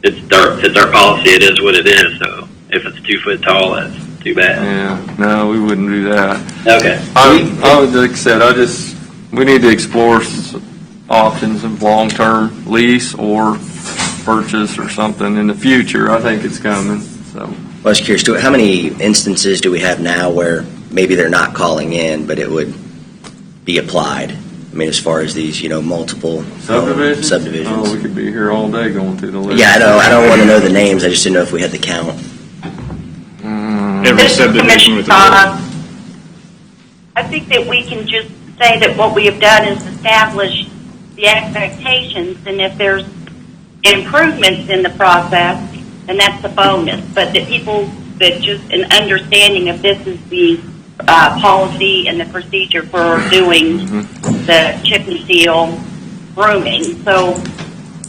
it's our policy, it is what it is, so if it's 2 foot tall, that's too bad. Yeah, no, we wouldn't do that. Okay. I would, like I said, we need to explore options of long-term lease or purchase or something in the future. I think it's coming, so. I was curious, how many instances do we have now where maybe they're not calling in, but it would be applied? I mean, as far as these, multiple subdivisions. Oh, we could be here all day going through the list. Yeah, I don't want to know the names. I just didn't know if we had the count. Every subdivision with a I think that we can just say that what we have done is establish the expectations, and if there's improvements in the process, then that's a bonus. But that people, that just an understanding of this is the policy and the procedure for doing the chip and seal grooming. So,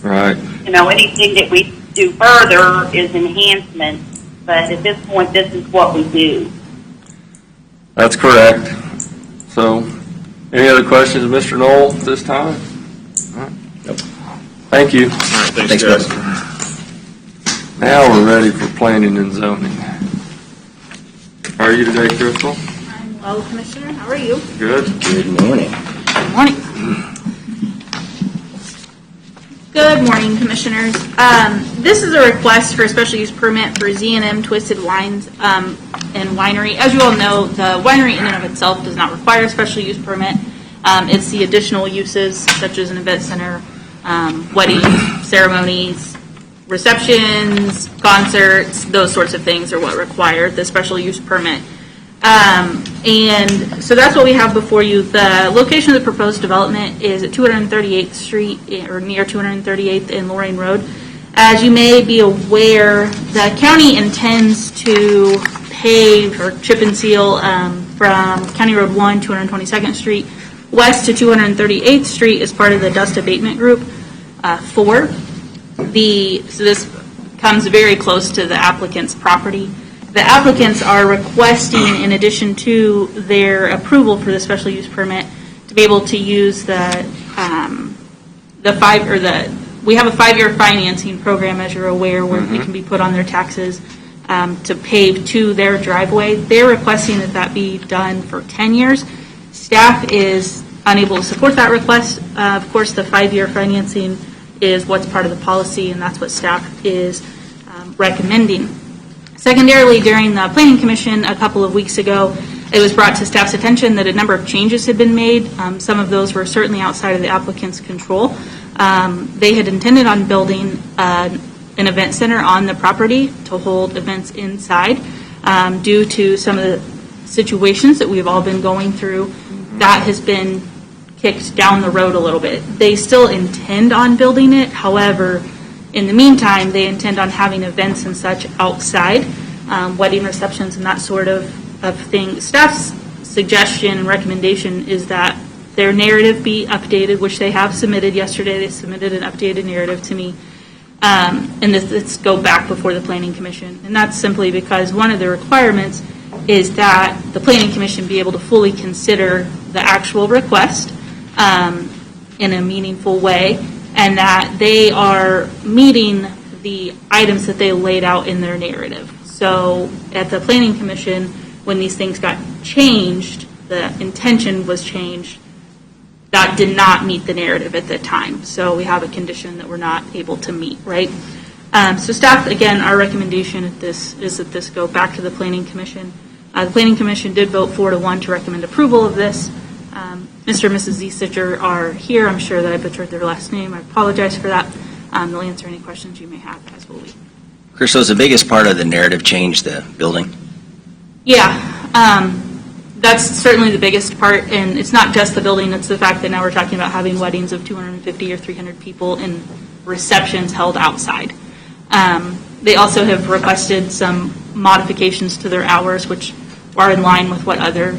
Right. you know, anything that we do further is enhancement, but at this point, this is what we do. That's correct. So, any other questions, Mr. Knoll, at this time? All right. Nope. Thank you. Thanks, guys. Now we're ready for planning and zoning. How are you today, Crystal? I'm well, Commissioner. How are you? Good. Good morning. Good morning. Good morning, Commissioners. This is a request for a special use permit for Z&M Twisted Wines and Winery. As you all know, the winery in and of itself does not require a special use permit. It's the additional uses, such as an event center, weddings, ceremonies, receptions, concerts, those sorts of things are what require the special use permit. And so that's what we have before you. The location of the proposed development is at 238th Street, or near 238th and Lorraine Road. As you may be aware, the county intends to pave or chip and seal from County Road 1, 222nd Street, west to 238th Street as part of the Dust Abatement Group 4. So this comes very close to the applicant's property. The applicants are requesting, in addition to their approval for the special use permit, to be able to use we have a 5-year financing program, as you're aware, where it can be put on their taxes to pave to their driveway. They're requesting that that be done for 10 years. Staff is unable to support that request. Of course, the 5-year financing is what's part of the policy, and that's what staff is recommending. Secondarily, during the Planning Commission a couple of weeks ago, it was brought to staff's attention that a number of changes had been made. Some of those were certainly outside of the applicant's control. They had intended on building an event center on the property to hold events inside. Due to some of the situations that we've all been going through, that has been kicked down the road a little bit. They still intend on building it. However, in the meantime, they intend on having events and such outside, wedding receptions and that sort of thing. Staff's suggestion and recommendation is that their narrative be updated, which they have submitted yesterday. They submitted an updated narrative to me. And let's go back before the Planning Commission. And that's simply because one of the requirements is that the Planning Commission be able to fully consider the actual request in a meaningful way, and that they are meeting the items that they laid out in their narrative. So at the Planning Commission, when these things got changed, the intention was changed, that did not meet the narrative at the time. So we have a condition that we're not able to meet, right? So staff, again, our recommendation at this is that this go back to the Planning Commission. The Planning Commission did vote 4-1 to recommend approval of this. Mr. and Mrs. Ziesicher are here. I'm sure that I butchered their last name. I apologize for that. They'll answer any questions you may have, as will we. Crystal, is the biggest part of the narrative change the building? Yeah, that's certainly the biggest part, and it's not just the building. It's the fact that now we're talking about having weddings of 250 or 300 people and receptions held outside. They also have requested some modifications to their hours, which are in line with what other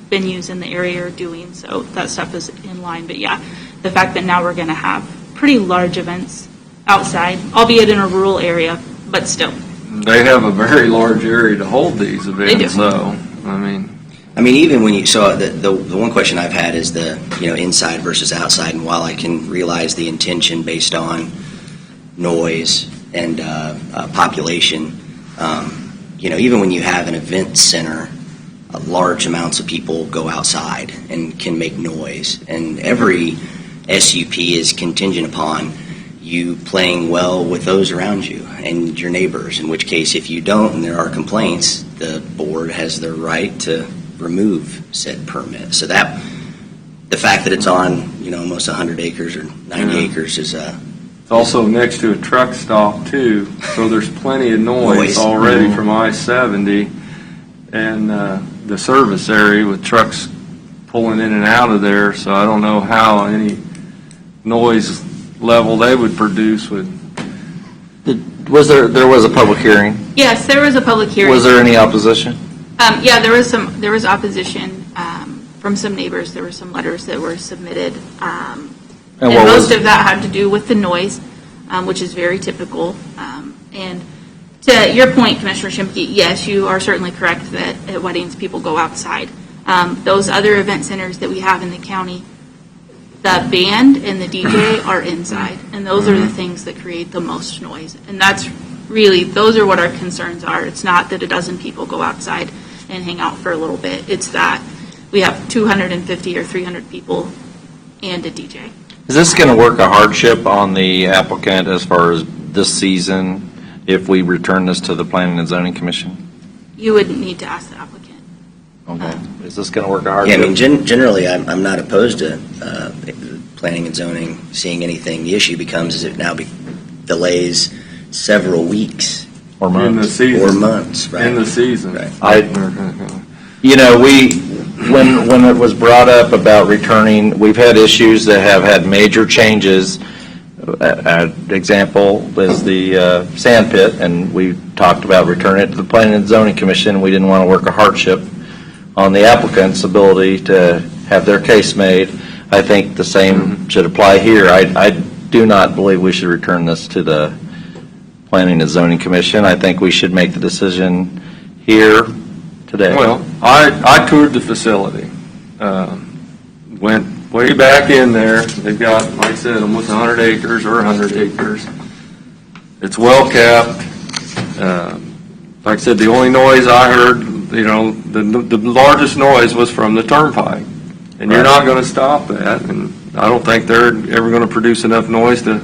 venues in the area are doing, so that stuff is in line. But yeah, the fact that now we're going to have pretty large events outside, albeit in a rural area, but still. They have a very large area to hold these events, They do. though. I mean, even when you, so the one question I've had is the, inside versus outside, and while I can realize the intention based on noise and population, even when you have an event center, large amounts of people go outside and can make noise, and every SUP is contingent upon you playing well with those around you and your neighbors, in which case if you don't and there are complaints, the board has the right to remove said permit. So that, the fact that it's on, almost 100 acres or 90 acres is it's also next to a truck stop, too, so there's plenty of noise already from I-70 and the service area with trucks pulling in and out of there, so I don't know how any noise level they would produce would. There was a public hearing? Yes, there was a public hearing. Was there any opposition? Yeah, there was opposition from some neighbors. There were some letters that were submitted. And most of that had to do with the noise, which is very typical. And to your point, Commissioner Schimke, yes, you are certainly correct that at weddings people go outside. Those other event centers that we have in the county, the band and the DJ are inside, and those are the things that create the most noise. And that's really, those are what our concerns are. It's not that a dozen people go outside and hang out for a little bit. It's that we have 250 or 300 people and a DJ. Is this going to work a hardship on the applicant as far as this season if we return this to the Planning and Zoning Commission? You would need to ask the applicant. Okay. Is this going to work a Yeah, hardship? I mean, generally, I'm not opposed to planning and zoning seeing anything. The issue becomes is it now delays several weeks Or In the months? season. or months, right? In the season. Right. You know, when it was brought up about returning, we've had issues that have had major changes. Example is the sand pit, and we talked about returning it to the Planning and Zoning Commission. We didn't want to work a hardship on the applicant's ability to have their case made. I think the same should apply here. I do not believe we should return this to the Planning and Zoning Commission. I think we should make the decision here today. Well, I toured the facility, went way back in there. They've got, like I said, almost 100 acres or 100 acres. It's well kept. Like I said, the only noise I heard, you know, the largest noise was from the turnpike. And you're not going to stop that. And I don't think they're ever going to produce enough noise to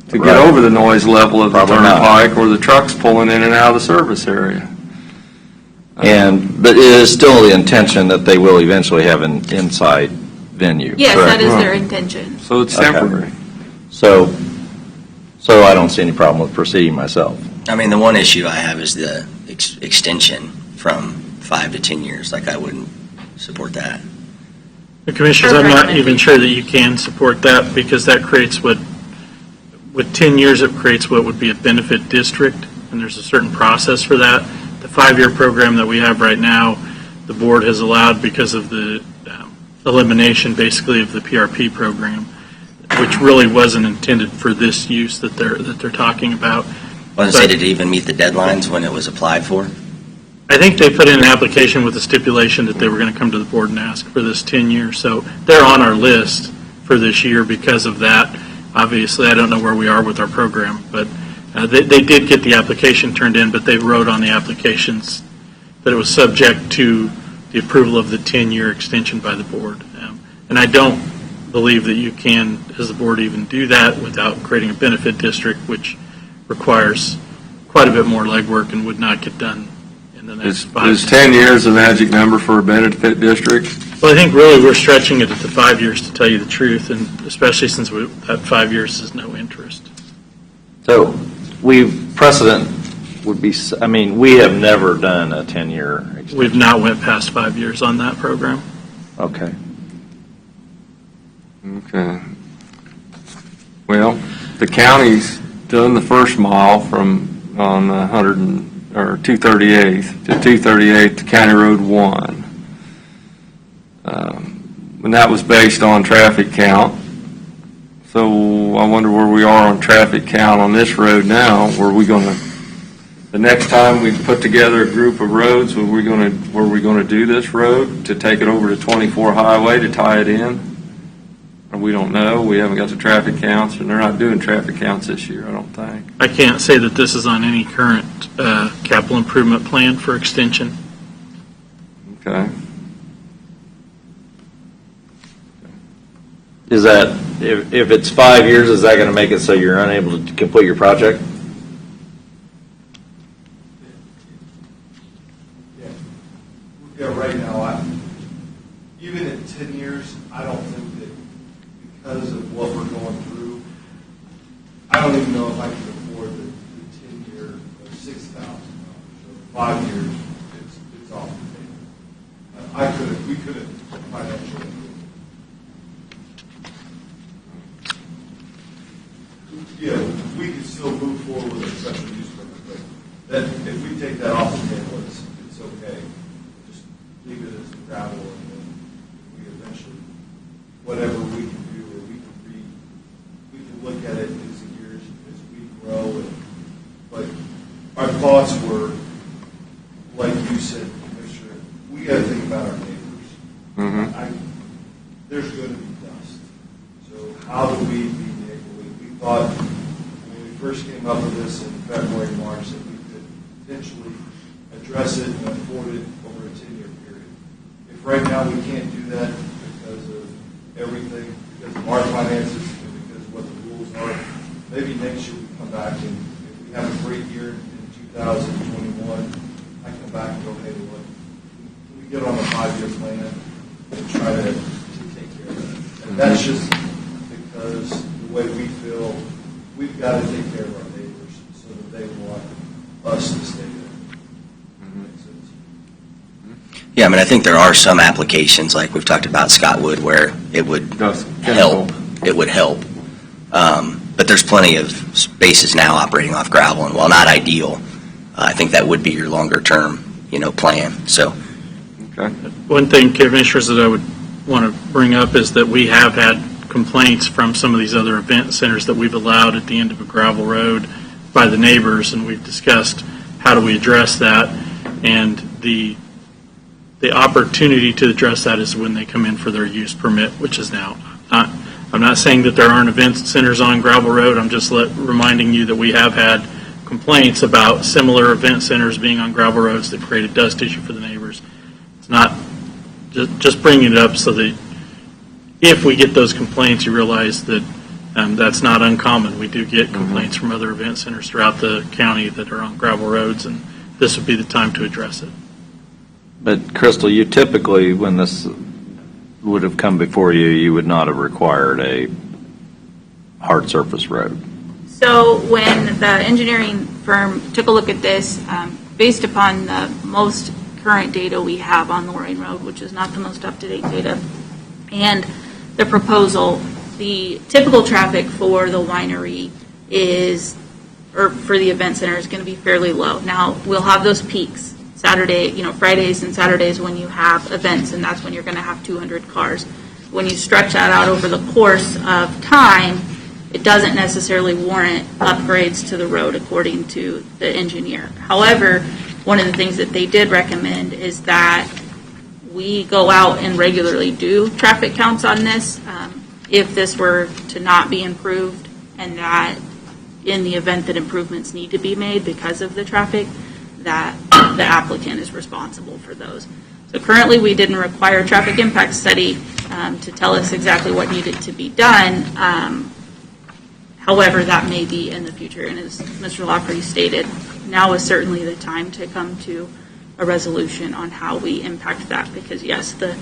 get over the noise level of the Probably not. turnpike or the trucks pulling in and out of the service area. But it is still the intention that they will eventually have an inside venue. Yes, correct? that is their intention. So it's Okay. temporary. So I don't see any problem with proceeding myself. I mean, the one issue I have is the extension from 5 to 10 years. Like, I wouldn't support that. The Commissioners, I'm not even sure that you can support that because that creates with 10 years, it creates what would be a benefit district, and there's a certain process for that. The 5-year program that we have right now, the board has allowed because of the elimination, basically, of the PRP program, which really wasn't intended for this use that they're talking about. Wasn't say did it even meet the deadlines when it was applied for? I think they put in an application with the stipulation that they were going to come to the board and ask for this 10 years. So they're on our list for this year because of that. Obviously, I don't know where we are with our program, but they did get the application turned in, but they wrote on the applications that it was subject to the approval of the 10-year extension by the board. And I don't believe that you can, as the board, even do that without creating a benefit district, which requires quite a bit more legwork and would not get done in the next 5 Is 10 years the magic number for a benefit district? Well, I think really we're stretching it to 5 years, to tell you the truth, and especially since that 5 years is no interest. So precedent would be, I mean, we have never done a 10-year extension. We've not went past 5 years on that program. Okay. Okay. Well, the county's done the first mile from on 238th to 238th to County Road 1. And that was based on traffic count. So I wonder where we are on traffic count on this road now. Were we going to, the next time we put together a group of roads, were we going to do this road to take it over to 24 Highway to tie it in? Or we don't know. We haven't got the traffic counts, and they're not doing traffic counts this year, I don't think. I can't say that this is on any current capital improvement plan for extension. Okay. Is that, if it's 5 years, is that going to make it so you're unable to complete your project? Yeah, right now, even at 10 years, I don't think that because of what we're going through, I don't even know if I can afford the 10-year of $6,000. So 5 years, it's off the table. We couldn't financially. take that off the table, it's okay. Just leave it as gravel, and then we eventually, whatever we can do, or we can look at it as the years, as we grow. But our thoughts were, like you said, Commissioner, we got to think about our neighbors. There's going to be dust. So how do we be neighborly? We thought when we first came up with this in February, March, that we could potentially address it and afford it over a 10-year period. If right now we can't do that because of everything, because of our finances, and because of what the rules are, maybe next year we come back, and if we have a great year in 2021, I come back and go, hey, look, can we get on a 5-year plan and try to take care of that? And that's just because the way we feel, we've got to take care of our neighbors so that they want us to stay there. Makes sense? Yeah, I mean, I think there are some applications, like we've talked about Scottwood, where it would help. It would help. But there's plenty of spaces now operating off gravel, and while not ideal, I think that would be your longer-term, plan. So, Okay. One thing, Commissioners, that I would want to bring up is that we have had complaints from some of these other event centers that we've allowed at the end of a gravel road by the neighbors, and we've discussed how do we address that. And the opportunity to address that is when they come in for their use permit, which is now. I'm not saying that there aren't event centers on gravel road. I'm just reminding you that we have had complaints about similar event centers being on gravel roads that create a dust issue for the neighbors. It's not just bringing it up so that if we get those complaints, you realize that that's not uncommon. We do get complaints from other event centers throughout the county that are on gravel roads, and this would be the time to address it. But Crystal, you typically, when this would have come before you, you would not have required a hard surface road. So when the engineering firm took a look at this, based upon the most current data we have on Loring Road, which is not the most up-to-date data, and the proposal, the typical traffic for the winery is, or for the event center, is going to be fairly low. Now, we'll have those peaks, Fridays and Saturdays when you have events, and that's when you're going to have 200 cars. When you stretch that out over the course of time, it doesn't necessarily warrant upgrades to the road according to the engineer. However, one of the things that they did recommend is that we go out and regularly do traffic counts on this if this were to not be improved, and that in the event that improvements need to be made because of the traffic, that the applicant is responsible for those. So currently, we didn't require a traffic impact study to tell us exactly what needed to be done. However, that may be in the future, and as Mr. Lockery stated, now is certainly the time to come to a resolution on how we impact that, because yes, the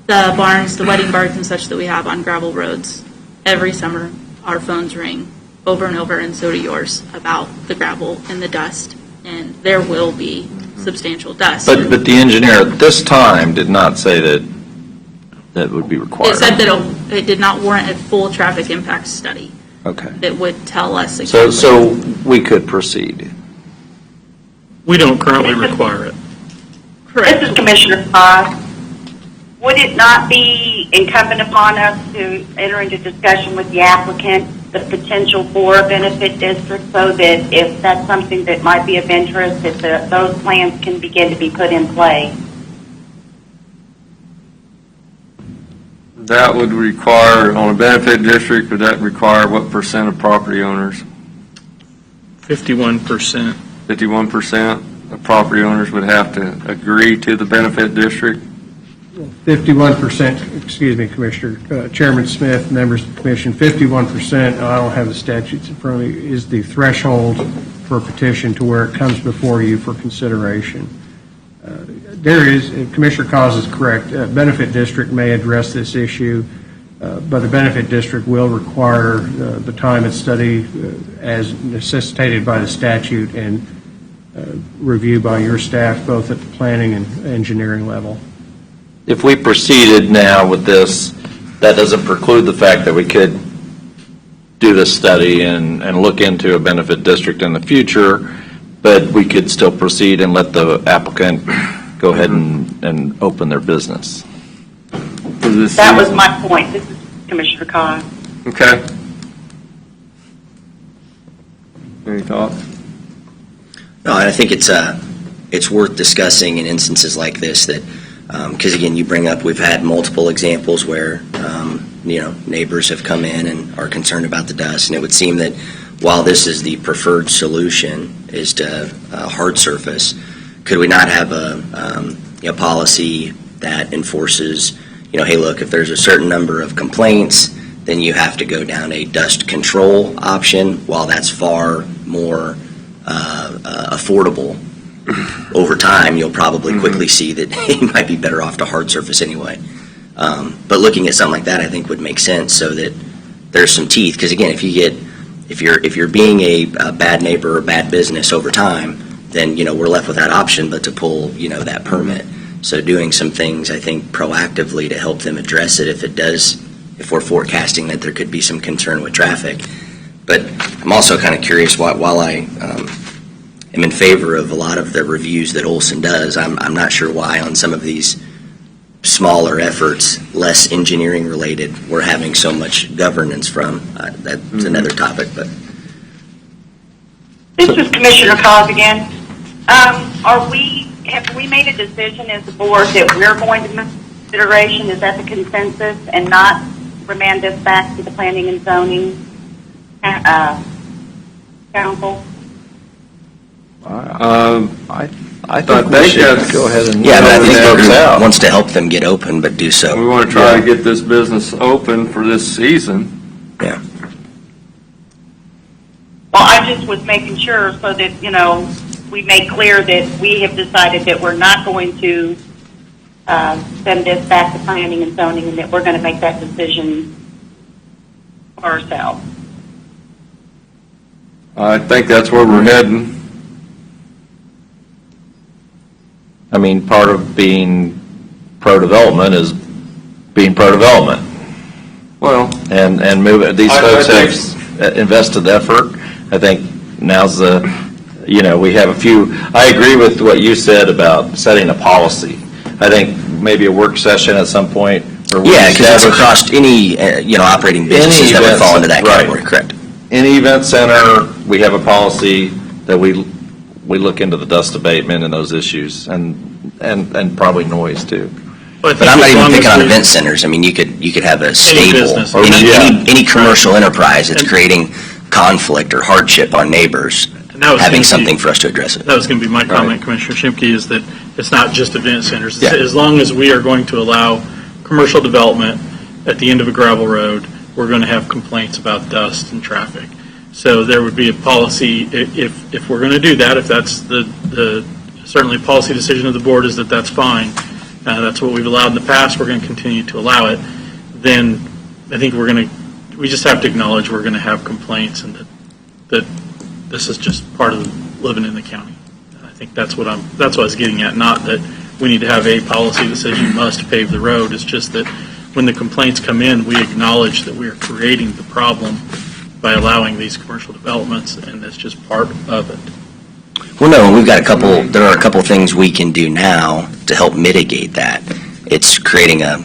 barns, the wedding barns and such that we have on gravel roads, every summer our phones ring over and over, and so do yours, about the gravel and the dust, and there will be substantial dust. But the engineer at this time did not say that would be required. It said that it did not warrant a full traffic impact study. Okay. That would tell us exactly. So we could proceed. We don't currently require it. Correct. This is Commissioner Fox. Would it not be incumbent upon us to enter into discussion with the applicant the potential for a benefit district, so that if that's something that might be of interest, that those plans can begin to be put in play? That would require, on a benefit district, would that require what percent of property owners? 51%. 51% of property owners would have to agree to the benefit district? 51%, excuse me, Commissioner, Chairman Smith, members of the commission, 51%, I don't have the statutes in front of me, is the threshold for a petition to where it comes before you for consideration. There is, Commissioner Cos is correct, benefit district may address this issue, but the benefit district will require the time and study as necessitated by the statute and review by your staff, both at the planning and engineering level. If we proceeded now with this, that doesn't preclude the fact that we could do this study and look into a benefit district in the future, but we could still proceed and let the applicant go ahead and open their business. For this That was season. my point. This is Commissioner Cox. Okay. Any thoughts? No, I think it's worth discussing in instances like this that, because again, you bring up, we've had multiple examples where, neighbors have come in and are concerned about the dust, and it would seem that while this is the preferred solution, is to hard surface, could we not have a policy that enforces, hey, look, if there's a certain number of complaints, then you have to go down a dust control option. While that's far more affordable, over time, you'll probably quickly see that you might be better off to hard surface anyway. But looking at something like that, I think would make sense so that there's some teeth. Because again, if you're being a bad neighbor or bad business over time, then we're left with that option, but to pull that permit. So doing some things, I think, proactively to help them address it if we're forecasting that there could be some concern with traffic. But I'm also kind of curious, while I am in favor of a lot of the reviews that Olson does, I'm not sure why on some of these smaller efforts, less engineering related, we're having so much governance from. That's another topic, but. This is Commissioner Cox again. Have we made a decision as a board that we're going to make consideration? Is that the consensus, and not remand this back to the Planning and Zoning Council? I think we should go ahead and Yeah, but I think works out. wants to help them get open, but do so. We want to try to get this business open for this season. Yeah. Well, I just was making sure so that, we make clear that we have decided that we're not going to send this back to Planning and Zoning, and that we're going to make that decision ourselves. I think that's where we're heading. I mean, part of being pro-development is being pro-development. Well, And move it. These I folks think- have invested effort. I think now's we have a few, I agree with what you said about setting a policy. I think maybe a work session at some point. Yeah, because that's across any, operating businesses that would fall into that category, correct? Any event center, we have a policy that we look into the dust abatement and those issues, and probably noise too. But I'm not even picking on event centers. I mean, you could have a stable, business. any commercial enterprise that's creating conflict or hardship on neighbors, having something for us to address it. That was going to be my comment, Commissioner Schimke, is that it's not just event centers. Yeah. As long as we are going to allow commercial development at the end of a gravel road, we're going to have complaints about dust and traffic. So there would be a policy, if we're going to do that, if that's the certainly policy decision of the board is that that's fine, that's what we've allowed in the past, we're going to continue to allow it, then I think we just have to acknowledge we're going to have complaints, and that this is just part of living in the county. And I think that's what I was getting at, not that we need to have a policy that says you must pave the road. It's just that when the complaints come in, we acknowledge that we are creating the problem by allowing these commercial developments, and that's just part of it. Well, no, we've got there are a couple things we can do now to help mitigate that. It's creating a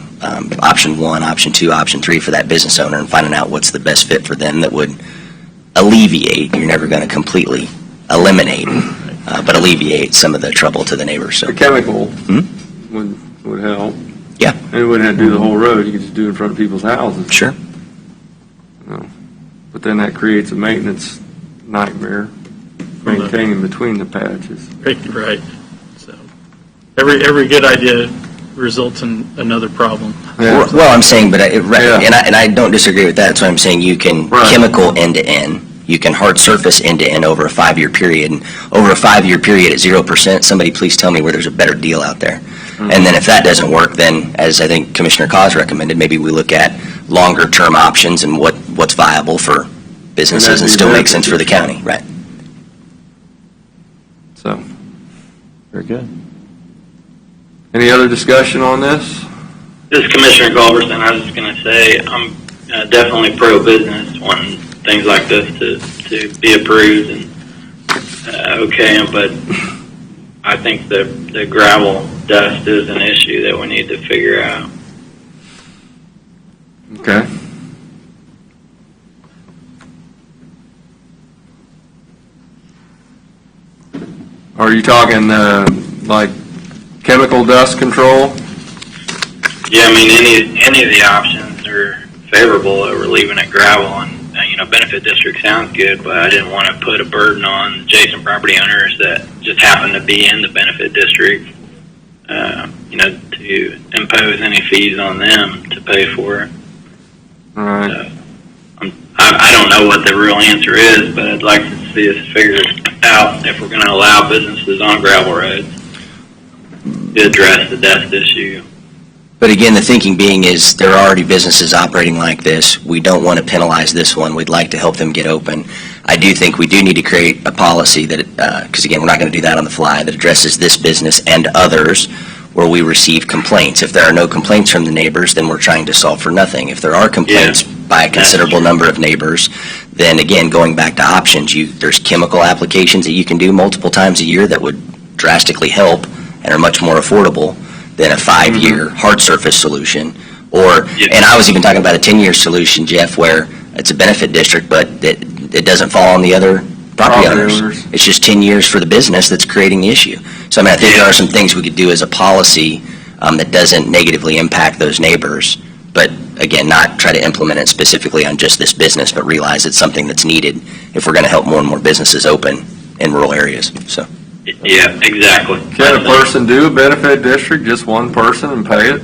option 1, option 2, option 3 for that business owner and finding out what's the best fit for them that would alleviate, you're never going to completely eliminate, but alleviate some of the trouble to the neighbors. So. the chemical would help. Yeah. And we wouldn't have to do the whole road. You could just do it in front of people's houses. Sure. But then that creates a maintenance nightmare, maintaining between the patches. Right. So every good idea results in another problem. Yeah. Well, I'm saying, but and I don't disagree with that. That's why I'm saying you can chemical end to end. You can hard surface end to end over a 5-year period. And over a 5-year period at 0%, somebody please tell me where there's a better deal out there. Mm-hmm. And then if that doesn't work, then as I think Commissioner Cos recommended, maybe we look at longer term options and what's viable for businesses and still makes sense for the county, right? So, Very good. any other discussion on this? This is Commissioner Culbertson. I was just going to say I'm definitely pro-business wanting things like this to be approved. And okay, but I think the gravel dust is an issue that we need to figure out. Okay. Are you talking like chemical dust control? Yeah, I mean, any of the options are favorable over leaving it gravel, and benefit district sounds good, but I didn't want to put a burden on adjacent property owners that just happen to be in the benefit district, to impose any fees on them to pay for it. All right. So, I don't know what the real answer is, but I'd like to see us figure out if we're going to allow businesses on gravel roads to address the dust issue. But again, the thinking being is there are already businesses operating like this. We don't want to penalize this one. We'd like to help them get open. I do think we do need to create a policy that, because again, we're not going to do that on the fly, that addresses this business and others where we receive complaints. If there are no complaints from the neighbors, then we're trying to solve for nothing. If there are complaints by a considerable number of neighbors, then again, going back to options, there's chemical applications that you can do multiple times a year that would drastically help and are much more affordable than a 5-year hard surface solution. And I was even talking about a 10-year solution, Jeff, where it's a benefit district, but it doesn't fall on the other property owners. It's just 10 years for the business that's creating the issue. So I think there are some things we could do as a policy that doesn't negatively impact those neighbors, but again, not try to implement it specifically on just this business, but realize it's something that's needed if we're going to help more and more businesses open in rural areas. So. Yeah, exactly. Can a person do a benefit district, just one person, and pay it?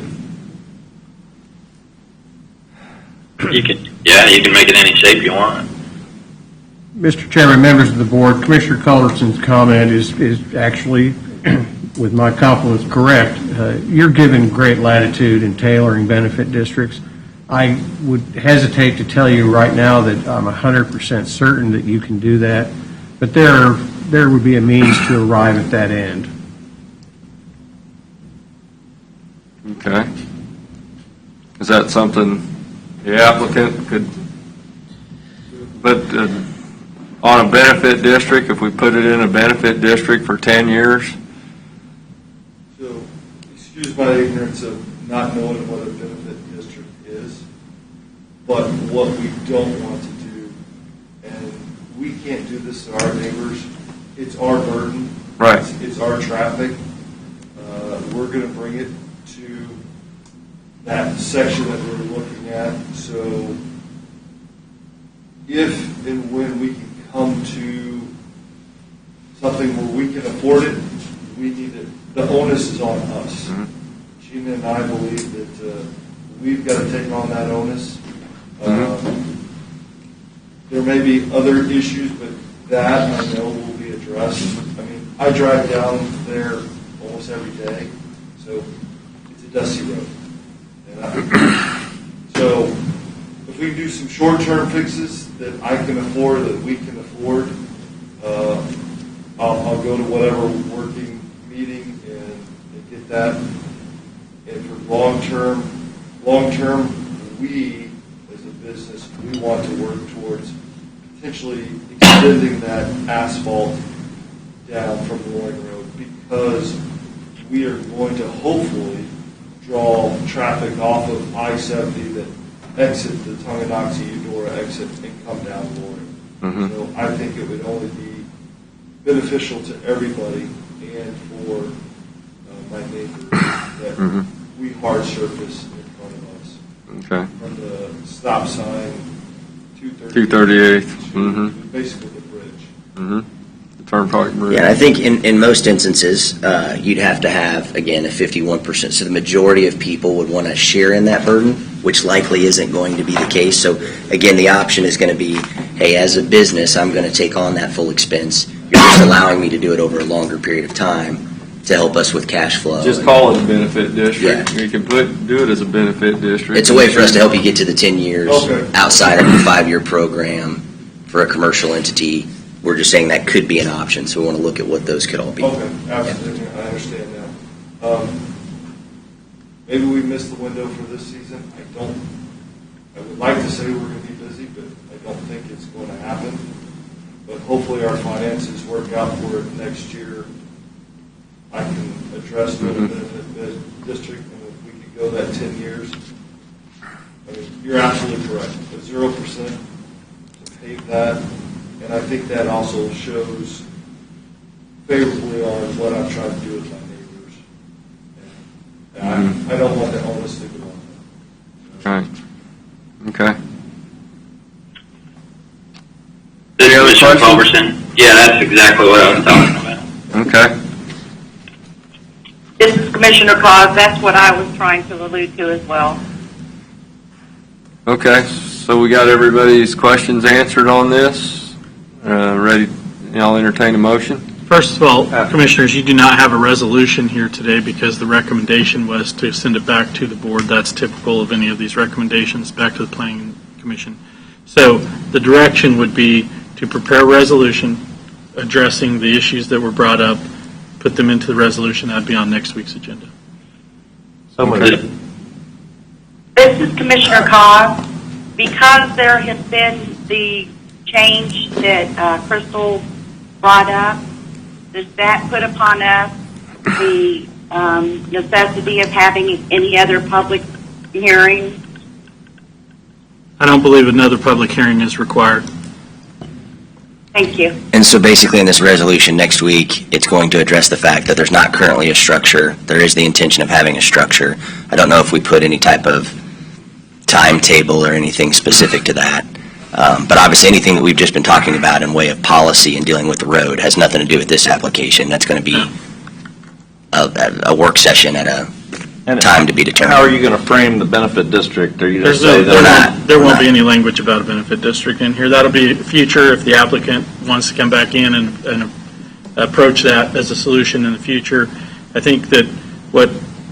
You can make it any shape you want. Mr. Chairman, members of the board, Commissioner Culbertson's comment is actually, with my compliments, correct. You're given great latitude in tailoring benefit districts. I would hesitate to tell you right now that I'm 100% certain that you can do that, but there would be a means to arrive at that end. Okay. Is that something the applicant could, but on a benefit district, if we put it in a benefit district for 10 years? So, excuse my ignorance of not knowing what a benefit district is, but what we don't want to do, and we can't do this to our neighbors, it's our burden. Right. It's our traffic. We're going to bring it to that section that we're looking at. So if and when we can come to something where we can afford it, we need it. The onus is on us. Mm-hmm. Gina and I believe that we've got to take on that onus. There may be other issues, but that I know will be addressed. I mean, I drive down there almost every day, so it's a dusty road. So if we can do some short-term fixes that I can afford, that we can afford, I'll go to whatever working meeting and get that. And for long-term, we as a business, we want to work towards potentially extending that asphalt down from Loring Road, because we are going to hopefully draw traffic off of I-70 that exit the Tonganoxie, Eudora exit and come down Loring. Mm-hmm. So I think it would only be beneficial to everybody and for my neighbors that we hard surface in front of us. Okay. From the stop sign, 238th. To basically the bridge. Mm-hmm. The Turnpike Bridge. Yeah, and I think in most instances, you'd have to have, again, a 51%. So the majority of people would want to share in that burden, which likely isn't going to be the case. So again, the option is going to be, hey, as a business, I'm going to take on that full expense. You're just allowing me to do it over a longer period of time to help us with cash flow. Just call it a benefit district. Yeah. You can do it as a benefit district. It's a way for us to help you get to the 10 years Okay. outside of a 5-year program for a commercial entity. We're just saying that could be an option, so we want to look at what those could all be. Okay, absolutely, I understand now. Maybe we missed the window for this season. I would like to say we're going to be busy, but I don't think it's going to happen. but hopefully our finances work out for it next year. I can address the benefit district, and if we could go that 10 years, I mean, you're absolutely correct. The 0% to pave that, and I think that also shows favorably on what I'm trying to do with my neighbors. And I don't want the onus to go on them. Right. Okay. This Any is other Commissioner questions? Culbertson. Yeah, that's exactly what I was talking about. Okay. This is Commissioner Cos. That's what I was trying to allude to as well. Okay, so we got everybody's questions answered on this. Ready, I'll entertain a motion. First of all, Commissioners, you do not have a resolution here today because the recommendation was to send it back to the board. That's typical of any of these recommendations, back to the Planning Commission. So the direction would be to prepare a resolution addressing the issues that were brought up, put them into the resolution. That'd be on next week's agenda. So moved. This is Commissioner Cos. Because there has been the change that Crystal brought up, does that put upon us the necessity of having any other public hearing? I don't believe another public hearing is required. Thank you. And so basically in this resolution next week, it's going to address the fact that there's not currently a structure. There is the intention of having a structure. I don't know if we put any type of timetable or anything specific to that. But obviously anything that we've just been talking about in way of policy and dealing with the road has nothing to do with this application. That's going to be a work session at a time to be determined. How are you going to frame the benefit district? Are you going to say There that? won't be any language about a benefit district in here. That'll be future if the applicant wants to come back in and approach that as a solution in the future. I think that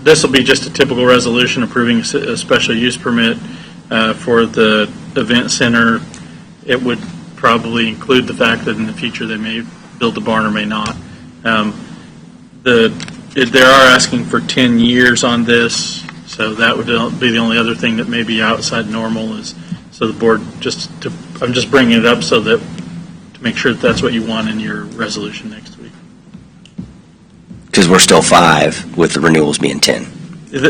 this will be just a typical resolution approving a special use permit for the event center. It would probably include the fact that in the future they may build a barn or may not. They are asking for 10 years on this, so that would be the only other thing that may be outside normal is, so the board, I'm just bringing it up so that, to make sure that that's what you want in your resolution next week. Because we're still 5 with the renewals being 10.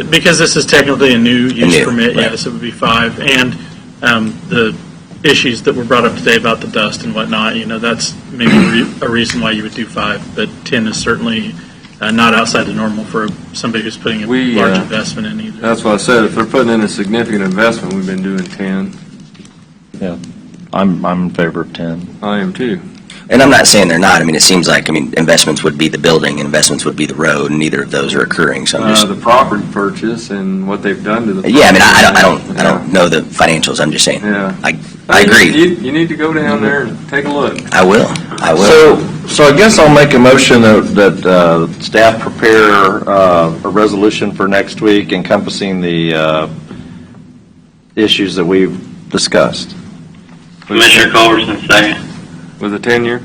Because this is technically a new use permit, right. yes, it would be 5. And the issues that were brought up today about the dust and whatnot, that's maybe a reason why you would do 5, but 10 is certainly not outside the normal for somebody who's putting a large investment in either. That's what I said. If they're putting in a significant investment, we've been doing 10. Yeah, I'm in favor of 10. I am too. And I'm not saying they're not. I mean, it seems like, investments would be the building, investments would be the road, and neither of those are occurring, so I'm just... The property purchase and what they've done to the... Yeah, I don't know the financials, I'm just saying. Yeah. I agree. You need to go down there and take a look. I will. So I guess I'll make a motion that staff prepare a resolution for next week encompassing the issues that we've discussed. Commissioner Culbertson, second. With a 10-year?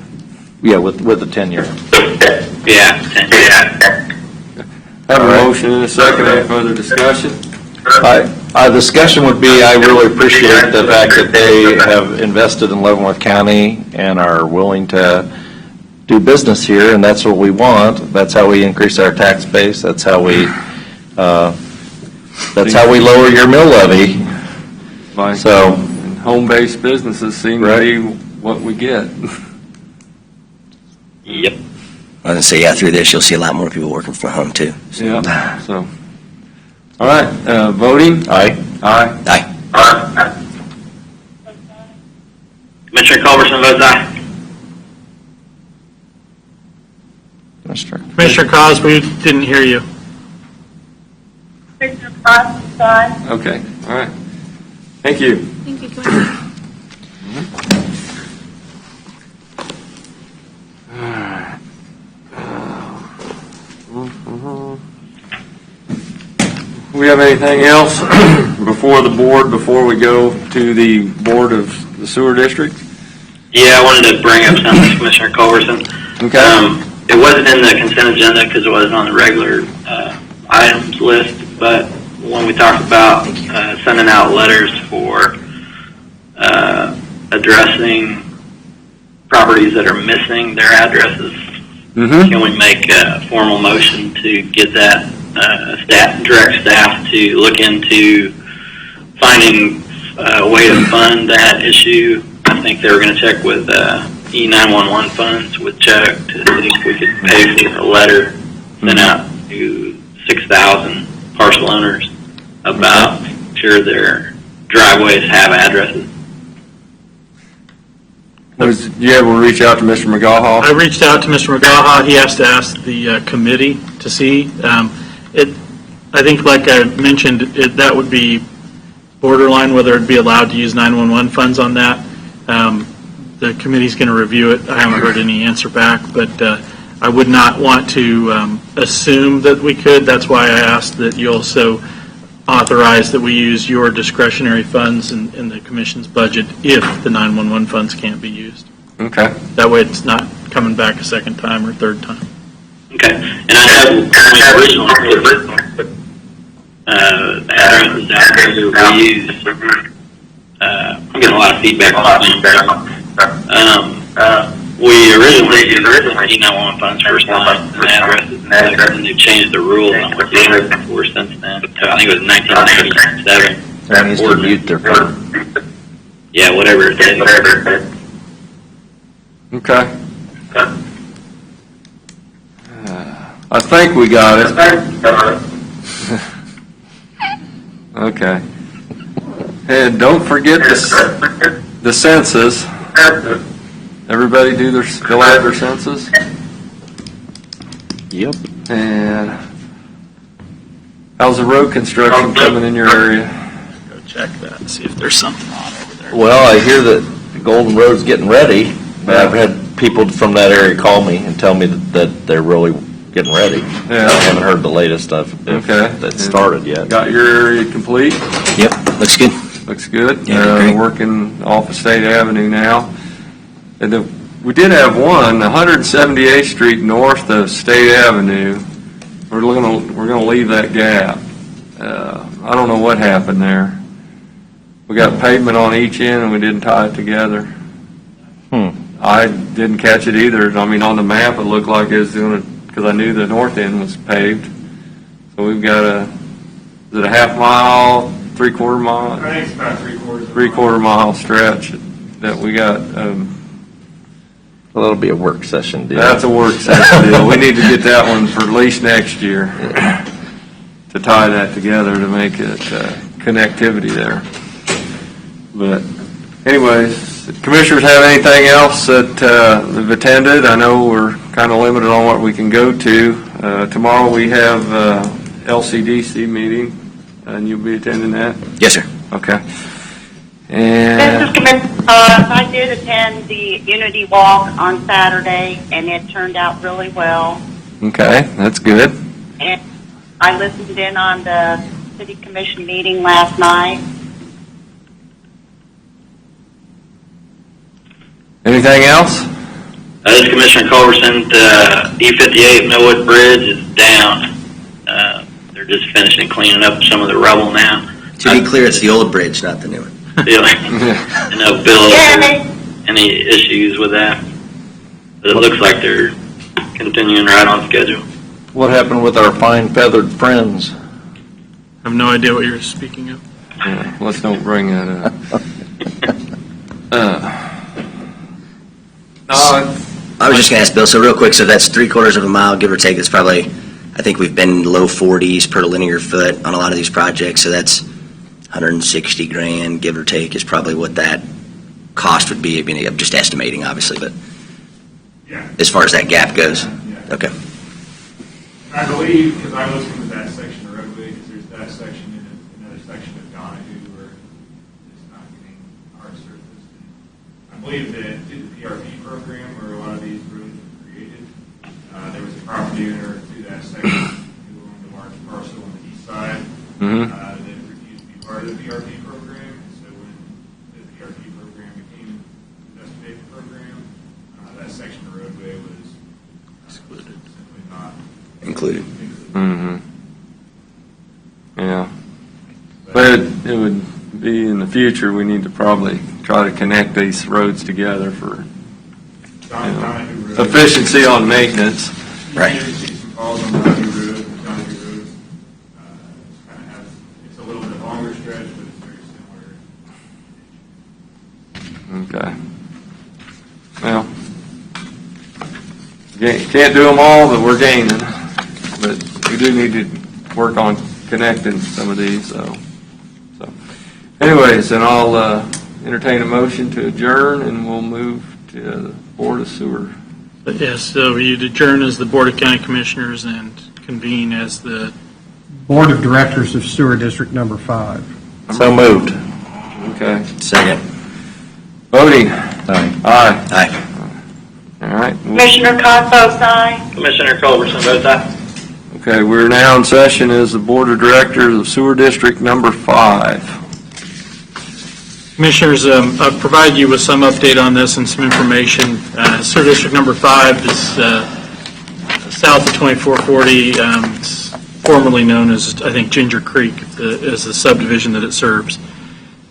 Yeah, with the 10-year. Yeah, 10 years. Have a All right. motion and a second. Any further discussion? Our discussion would be, I really appreciate the fact that they have invested in Leavenworth County and are willing to do business here, and that's what we want. That's how we increase our tax base. That's how we lower your mill levy. So, And home-based businesses seem to be what we get. Yep. I was going to say, through this, you'll see a lot more people working from home, too. Yeah. So, all right. Voting? aye. Aye. Aye. Commissioner Culbertson votes aye. Commissioner Cos, we didn't hear you. Commissioner Cos, aye. Okay. All right. Thank you. Thank you, Commissioner. Do we have anything else before the board, before we go to the board of the sewer district? Yeah, I wanted to bring up something, Commissioner Culbertson. Okay. It wasn't in the consent agenda because it wasn't on the regular items list, but when we talked about sending out letters for addressing properties that are missing their addresses. Can we make a formal motion to get that direct staff to look into finding a way to fund that issue? I think they were going to check with E911 funds with Chuck to see if we could pay for a letter sent out to 6,000 parcel owners about sure their driveways have addresses. Was you able to reach out to Mr. McGaha? I reached out to Mr. McGaha. He has to ask the committee to see. I think, like I mentioned, that would be borderline whether it'd be allowed to use 911 funds on that. The committee's going to review it. I haven't heard any answer back, but I would not want to assume that we could. That's why I asked that you also authorize that we use your discretionary funds in the commission's budget if the 911 funds can't be used. Okay. That way it's not coming back a second time or third time. Okay. And I know when we originally put addresses out there that we use, I'm getting a lot of feedback on that. We originally used E911 funds first time and addresses, and they've changed the rules on what the addresses were since then. I think it was 1997. That needs to mute their phone. Yeah, whatever it is. Okay. I think we got it. Okay. And don't forget the census. Everybody fill out their census. Yep. And how's the road construction coming in your area? Go check that and see if there's something on over there. Well, I hear that the Golden Road's getting ready, but I've had people from that area call me and tell me that they're really getting ready. Yeah. I haven't heard the latest if that's started yet. Got your area complete? Yep, looks good. Looks good. Yeah, great. Working off of State Avenue now. And we did have one, 178th Street north of State Avenue. We're gonna leave that gap. I don't know what happened there. We got pavement on each end and we didn't tie it together. I didn't catch it either. I mean, on the map it looked like it was doing it because I knew the north end was paved. So we've got is it a half mile, 3/4 mile? I think it's about 3/4. 3/4 mile stretch that we got. Well, that'll be a work session deal. That's a work session deal. We need to get that one for at least next year to tie that together to make it connectivity there. But anyways, commissioners have anything else that have attended? I know we're kind of limited on what we can go to. Tomorrow we have LCDC meeting, and you'll be attending that? Yes, sir. Okay. And Mr. Commissioner, I did attend the Unity Walk on Saturday, and it turned out really well. okay, that's good. And I listened in on the City Commission meeting last night. Anything else? This is Commissioner Culbertson. E58 Millwood Bridge is down. They're just finishing cleaning up some of the rubble now. To be clear, it's the old bridge, not the new one. I know Bill, any issues with that? But it looks like they're continuing right on schedule. What happened with our fine feathered friends? I have no idea what you're speaking of. Yeah, let's don't bring that up. I was just going to ask Bill, so real quick, so that's 3/4 of a mile, give or take. It's probably, I think we've been low 40s per linear foot on a lot of these projects, so that's 160 grand, give or take, is probably what that cost would be. I mean, I'm just estimating, obviously, but Yeah. as far as that gap goes. Yeah. Okay. I believe, because I listened to that section of roadway, because there's that section and another section of Donahue where it's not getting hard surfaced. I believe that through the PRP program where a lot of these roads were created, there was a property owner through that section who owned a large parcel on the east side that refused to be part of the PRP program. And so when the PRP program became the investigative program, that section of roadway was excluded, simply not Included. Yeah. But it would be in the future, we need to probably try to connect these roads together for Donahue Road. efficiency on maintenance. Right. You see some calls on Donahue Road, and Donahue Road, kind of has, it's a little bit longer stretch, but it's very similar. Okay. Well, can't do them all, but we're gaining. But we do need to work on connecting some of these, so. Anyways, then I'll entertain a motion to adjourn, and we'll move to the Board of Sewer. But yes, so you'd adjourn as the Board of County Commissioners and convene as the, Board of Directors of Sewer District Number 5. So moved. Okay. Second. Voting. Aye. Aye. Aye. All right. Commissioner Conso, Commissioner Culbertson, votes aye. Okay, we're now in session as the Board of Directors of Sewer District Number 5. Commissioners, I've provided you with some update on this and some information. Sewer District Number 5 is south of 2440. It's formerly known as, I think, Ginger Creek, is the subdivision that it serves.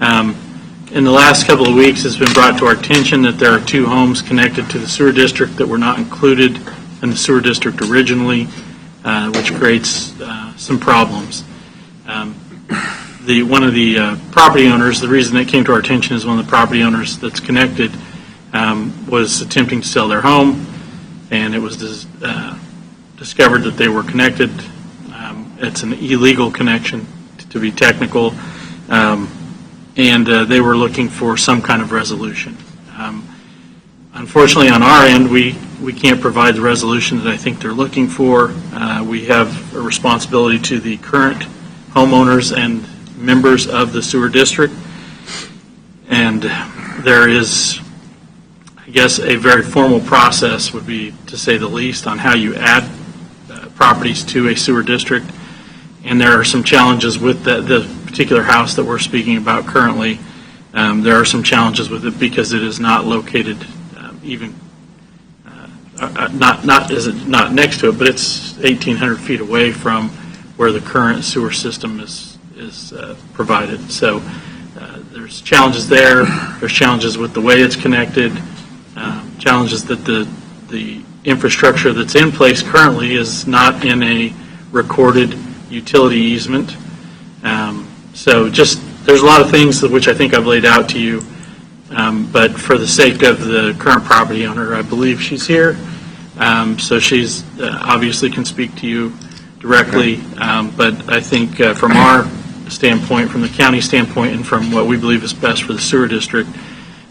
In the last couple of weeks, it's been brought to our attention that there are 2 homes connected to the sewer district that were not included in the sewer district originally, which creates some problems. One of the property owners, the reason it came to our attention is one of the property owners that's connected was attempting to sell their home, and it was discovered that they were connected. It's an illegal connection, to be technical, and they were looking for some kind of resolution. Unfortunately, on our end, we can't provide the resolution that I think they're looking for. We have a responsibility to the current homeowners and members of the sewer district, and there is, I guess, a very formal process, would be to say the least, on how you add properties to a sewer district, and there are some challenges with the particular house that we're speaking about currently. There are some challenges with it because it is not located not next to it, but it's 1,800 feet away from where the current sewer system is provided. So there's challenges there. There's challenges with the way it's connected. Challenges that the infrastructure that's in place currently is not in a recorded utility easement. So just there's a lot of things which I think I've laid out to you. But for the sake of the current property owner, I believe she's here. So she's obviously can speak to you directly. But I think from our standpoint, from the county standpoint, and from what we believe is best for the sewer district,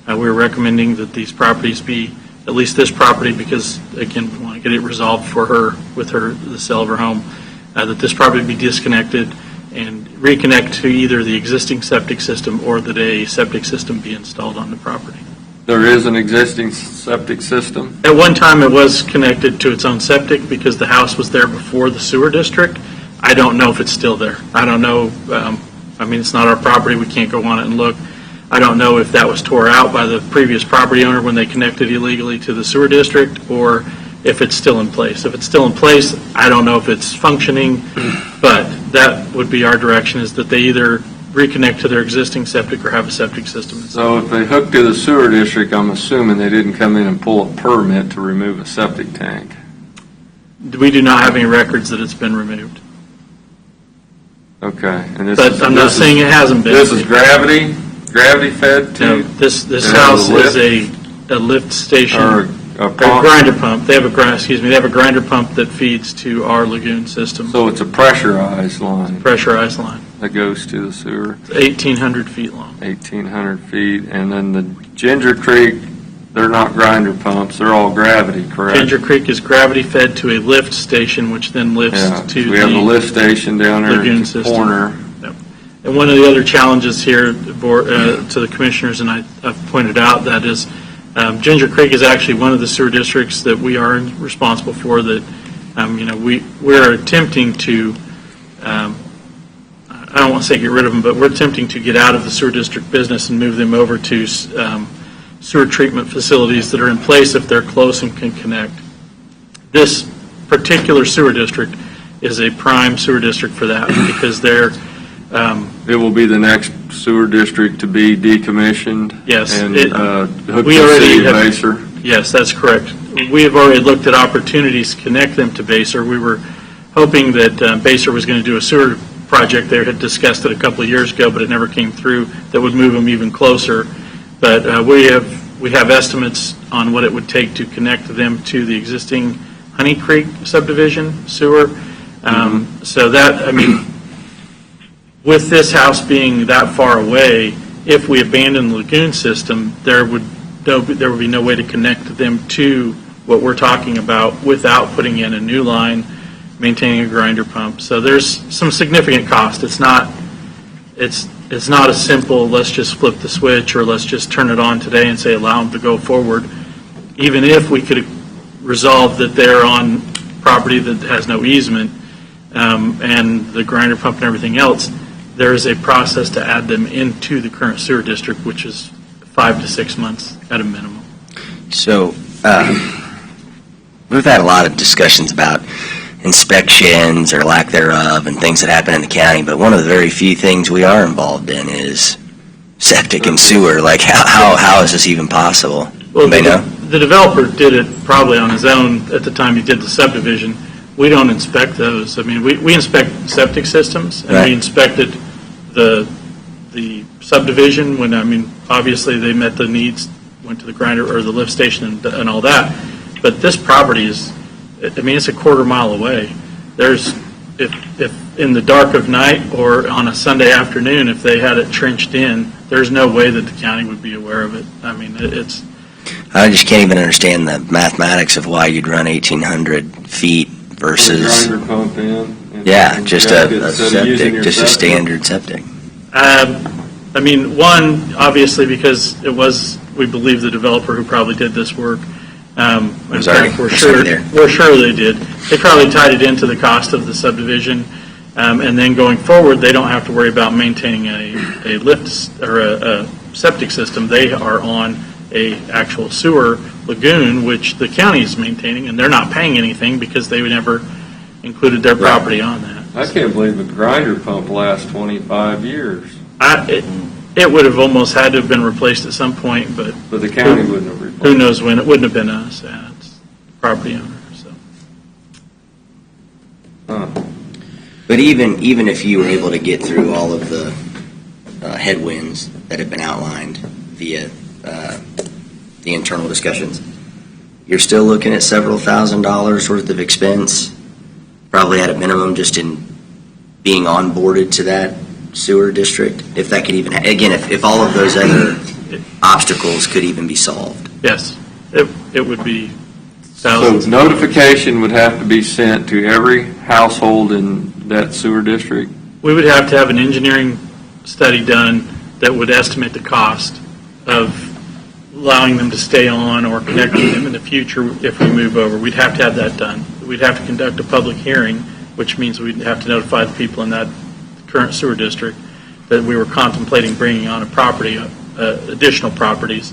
we're recommending that these properties be, at least this property, because again, we want to get it resolved for her with the sale of her home, that this property be disconnected and reconnect to either the existing septic system or that a septic system be installed on the property. There is an existing septic system? At one time, it was connected to its own septic because the house was there before the sewer district. I don't know if it's still there. I don't know. I mean, it's not our property. We can't go on it and look. I don't know if that was tore out by the previous property owner when they connected illegally to the sewer district, or if it's still in place. If it's still in place, I don't know if it's functioning, but that would be our direction, is that they either reconnect to their existing septic or have a septic system. So if they hook to the sewer district, I'm assuming they didn't come in and pull a permit to remove a septic tank. We do not have any records that it's been removed. Okay. And this But I'm not saying it hasn't been. This is gravity fed to? No, this it house has a is a lift station. Or a A pump? grinder pump. They have a grinder pump that feeds to our lagoon system. So it's a pressurized line Pressurized line. that goes to the sewer, It's 1,800 feet long. 1,800 feet. And then the Ginger Creek, they're not grinder pumps, they're all gravity, correct? Ginger Creek is gravity fed to a lift station, which then lifts Yeah, to we have the lift station down there lagoon at the system. corner. Yep. And one of the other challenges here to the commissioners, and I've pointed out, that is Ginger Creek is actually one of the sewer districts that we are responsible for, that we're attempting to, I don't want to say get rid of them, but we're attempting to get out of the sewer district business and move them over to sewer treatment facilities that are in place if they're close and can connect. This particular sewer district is a prime sewer district for that, because they're It will be the next sewer district to be decommissioned? Yes, And it- hooked to we the already city of have- Vassar? Yes, that's correct. We have already looked at opportunities to connect them to Baser. We were hoping that Baser was going to do a sewer project there, had discussed it a couple of years ago, but it never came through, that would move them even closer. But we have estimates on what it would take to connect them to the existing Honey Creek subdivision sewer. So that, I mean, with this house being that far away, if we abandon the lagoon system, there would be no way to connect them to what we're talking about without putting in a new line, maintaining a grinder pump. So there's some significant cost. It's not a simple, let's just flip the switch or let's just turn it on today and say allow them to go forward. Even if we could resolve that they're on property that has no easement and the grinder pump and everything else, there is a process to add them into the current sewer district, which is 5 to 6 months at a minimum. So we've had a lot of discussions about inspections or lack thereof and things that happen in the county, but one of the very few things we are involved in is septic and sewer. Like, how is this even possible? Well, Anybody know? the developer did it probably on his own at the time he did the subdivision. We don't inspect those. I mean, we inspect septic systems, and Right. we inspected the subdivision when, I mean, obviously they met the needs, went to the grinder or the lift station and all that. But this property is, I mean, it's a quarter mile away. There's, if in the dark of night or on a Sunday afternoon, if they had it trenched in, there's no way that the county would be aware of it. I mean, it's. I just can't even understand the mathematics of why you'd run 1,800 feet versus, Grinder pump in. and- yeah, and just jack it a instead of using septic, your just a septic. standard septic. I mean, one, obviously, because it was, we believe, the developer who probably did this work. In Sorry, fact, we're sorry sure there. they did. They probably tied it into the cost of the subdivision, and then going forward, they don't have to worry about maintaining a lift or a septic system. They are on a actual sewer lagoon, which the county is maintaining, and they're not paying anything because they never included their property on that. I can't believe the grinder pump lasts 25 years, It would have almost had to have been replaced at some point, but but the county wouldn't have replaced it. who knows when? It wouldn't have been us. It's the property owner. So Huh. But even if you were able to get through all of the headwinds that have been outlined via the internal discussions, you're still looking at several $1,000s worth of expense, probably at a minimum just in being onboarded to that sewer district, if that could even, again, if all of those other obstacles could even be solved. yes, it would be So thousands. notification would have to be sent to every household in that sewer district? We would have to have an engineering study done that would estimate the cost of allowing them to stay on or connecting them in the future if we move over. We'd have to have that done. We'd have to conduct a public hearing, which means we'd have to notify the people in that current sewer district that we were contemplating bringing on a property, additional properties,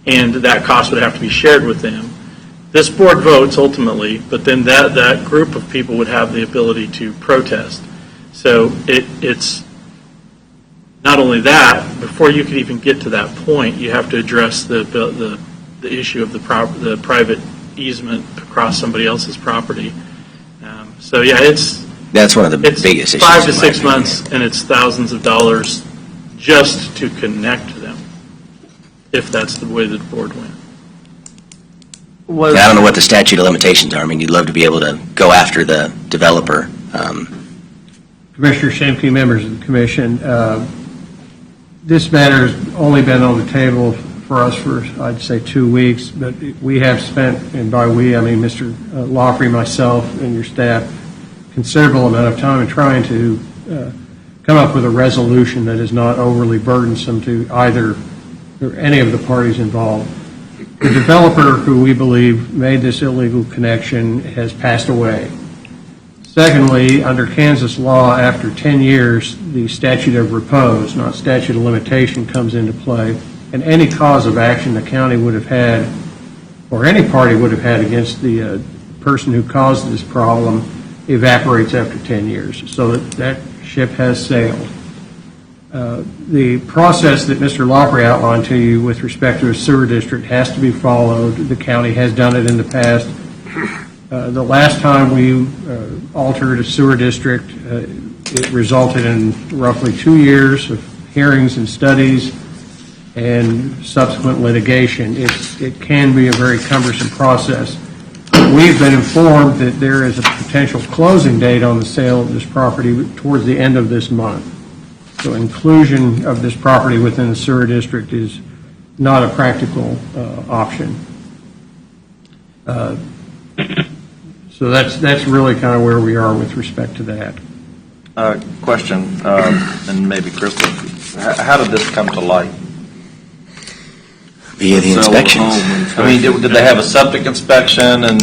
and that cost would have to be shared with them. This board votes ultimately, but then that group of people would have the ability to protest. So it's not only that, before you could even get to that point, you have to address the issue of the private easement across somebody else's property. So yeah, That's one of the biggest it's issues. 5 to in my 6 opinion. months, and it's thousands of dollars just to connect them, if that's the way that the board went. Was, I don't know what the statute of limitations are. I mean, you'd love to be able to go after the developer. Commissioner Schimke, members of the commission, this matter has only been on the table for us for, I'd say, 2 weeks, but we have spent, and by we, I mean Mr. LOUGHBY, myself, and your staff, considerable amount of time in trying to come up with a resolution that is not overly burdensome to either or any of the parties involved. The developer who we believe made this illegal connection has passed away. Secondly, under Kansas law, after 10 years, the statute of repose, not statute of limitation, comes into play, and any cause of action the county would have had, or any party would have had against the person who caused this problem evaporates after 10 years. So that ship has sailed. The process that Mr. Loughery outlined to you with respect to a sewer district has to be followed. The county has done it in the past. The last time we altered a sewer district, it resulted in roughly 2 years of hearings and studies and subsequent litigation. It can be a very cumbersome process. We've been informed that there is a potential closing date on the sale of this property towards the end of this month. So inclusion of this property within the sewer district is not a practical option. So that's really kind of where we are with respect to that. Question, and maybe Crystal, how did this come to light? Via the inspections. I mean, did they have a septic inspection and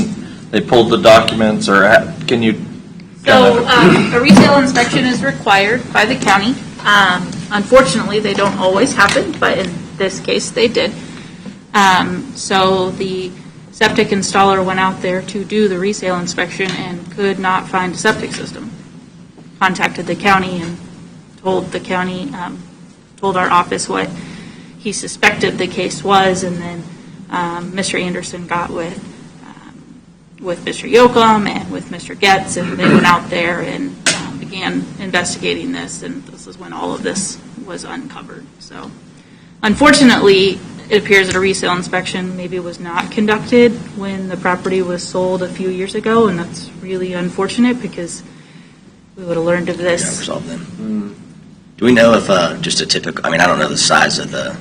they pulled the documents, or can you? So a resale inspection is required by the county. Unfortunately, they don't always happen, but in this case, they did. So the septic installer went out there to do the resale inspection and could not find a septic system. Contacted the county and told the county, told our office what he suspected the case was, and then Mr. Anderson got with Mr. Yoakum and with Mr. Getz, and they went out there and began investigating this, and this is when all of this was uncovered. So unfortunately, it appears that a resale inspection maybe was not conducted when the property was sold a few years ago, and that's really unfortunate because we would have learned of this. Yeah, resolve them. Do we know if just a typical, I mean, I don't know the size of the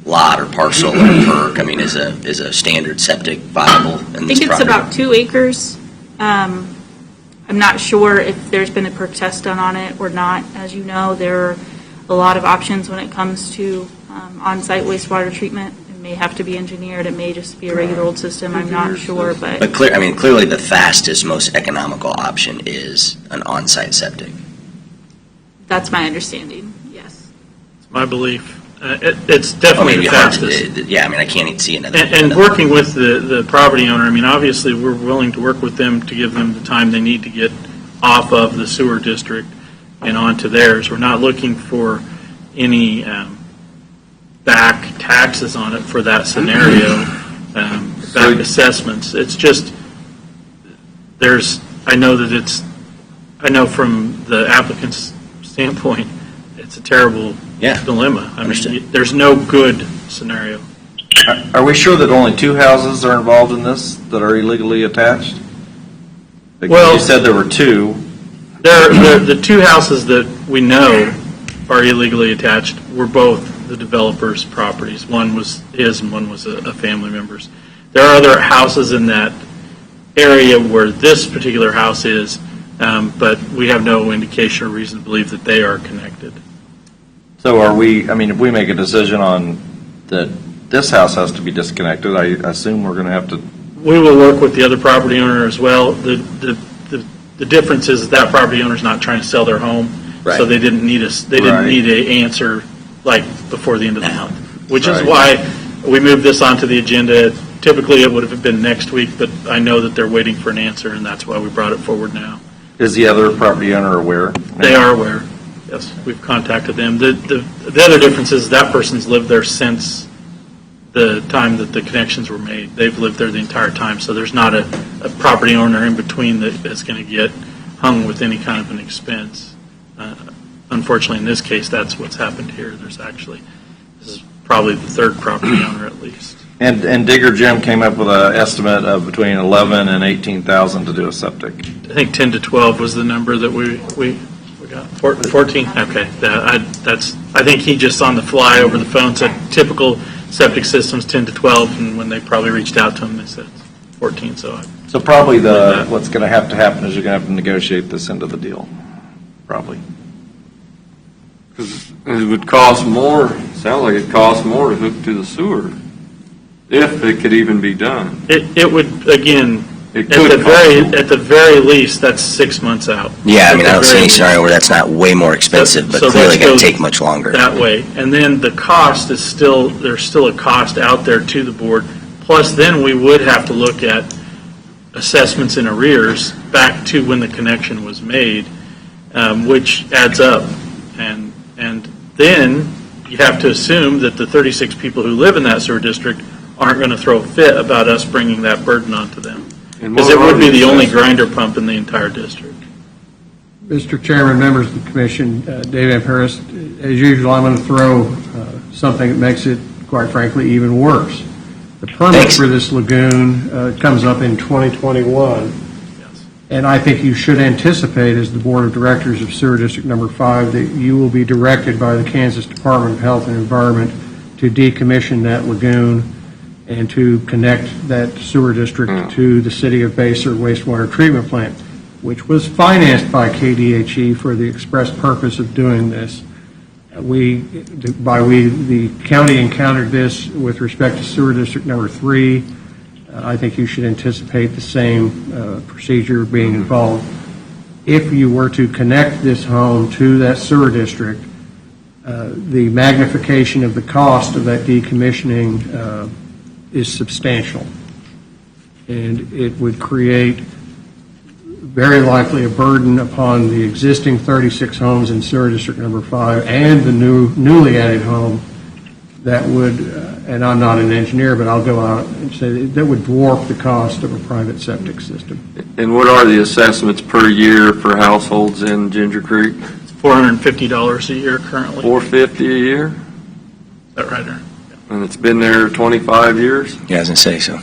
lot or parcel or perk. I mean, is a standard septic viable in this property? I think it's about 2 acres. I'm not sure if there's been a perk test done on it or not. As you know, there are a lot of options when it comes to on-site wastewater treatment. It may have to be engineered. It may just be a regular old system. I'm not sure, but clearly the fastest, most economical option is an on-site septic. that's my understanding, yes. It's my belief. It's definitely the fastest. Yeah, I mean, I can't even see another. And working with the property owner, I mean, obviously, we're willing to work with them to give them the time they need to get off of the sewer district and onto theirs. We're not looking for any back taxes on it for that scenario, back assessments. It's just, I know from the applicant's standpoint, it's a terrible dilemma. I mean, there's no good scenario. Are we sure that only 2 houses are involved in this that are illegally attached? Well, you said there were 2. The 2 houses that we know are illegally attached were both the developer's properties. One was his and one was a family member's. There are other houses in that area where this particular house is, but we have no indication or reason to believe that they are connected. So are we, I mean, if we make a decision on that this house has to be disconnected, I assume we're going to have to. We will work with the other property owner as well. The difference is that property owner is not trying to sell their home, so they didn't need an answer like before the end of the month, which is why we moved this onto the agenda. Typically, it would have been next week, but I know that they're waiting for an answer, and that's why we brought it forward now. Is the other property owner aware? They are aware. Yes, we've contacted them. The other difference is that person's lived there since the time that the connections were made. They've lived there the entire time, so there's not a property owner in between that's going to get hung with any kind of an expense. Unfortunately, in this case, that's what's happened here. This is probably the 3rd property owner at least. And Digger Jim came up with an estimate of between 11 and 18,000 to do a septic. I think 10 to 12 was the number that we got. 14? Okay. I think he just on the fly over the phone said typical septic systems 10 to 12, and when they probably reached out to him, they said 14. So probably what's going to happen is you're going to have to negotiate this into the deal, probably. Because it would cost more, sounds like it costs more to hook to the sewer, if it could even be done. It would, again, It at the very least, that's 6 months out. Yeah, I mean, I don't see any scenario where that's not way more expensive, but clearly going to take much longer. That way. And then the cost is there's still a cost out there to the board. Plus, then we would have to look at assessments in arrears back to when the connection was made, which adds up. And then you have to assume that the 36 people who live in that sewer district aren't going to throw a fit about us bringing that burden onto them. And Because what it are would be the only assessments? grinder pump in the entire district. Mr. Chairman, members of the commission, Dave Van Paris, as usual, I'm going to throw something that makes it, quite frankly, even worse. The permit Thanks. for this lagoon comes up in 2021, Yes. and I think you should anticipate, as the Board of Directors of Sewer District Number 5, that you will be directed by the Kansas Department of Health and Environment to decommission that lagoon and to connect that sewer district to the City of Basel wastewater treatment plant, which was financed by KDHE for the express purpose of doing this. The county encountered this with respect to sewer district number 3. I think you should anticipate the same procedure being involved. If you were to connect this home to that sewer district, the magnification of the cost of that decommissioning is substantial. And it would create very likely a burden upon the existing 36 homes in sewer district number 5 and the newly added home that would, and I'm not an engineer, but I'll go out and say that would dwarf the cost of a private septic system. And what are the assessments per year for households in Ginger Creek? It's $450 a year currently. $450 a year? Is that right, Aaron? And it's been there 25 years? Yeah, I was going to say so.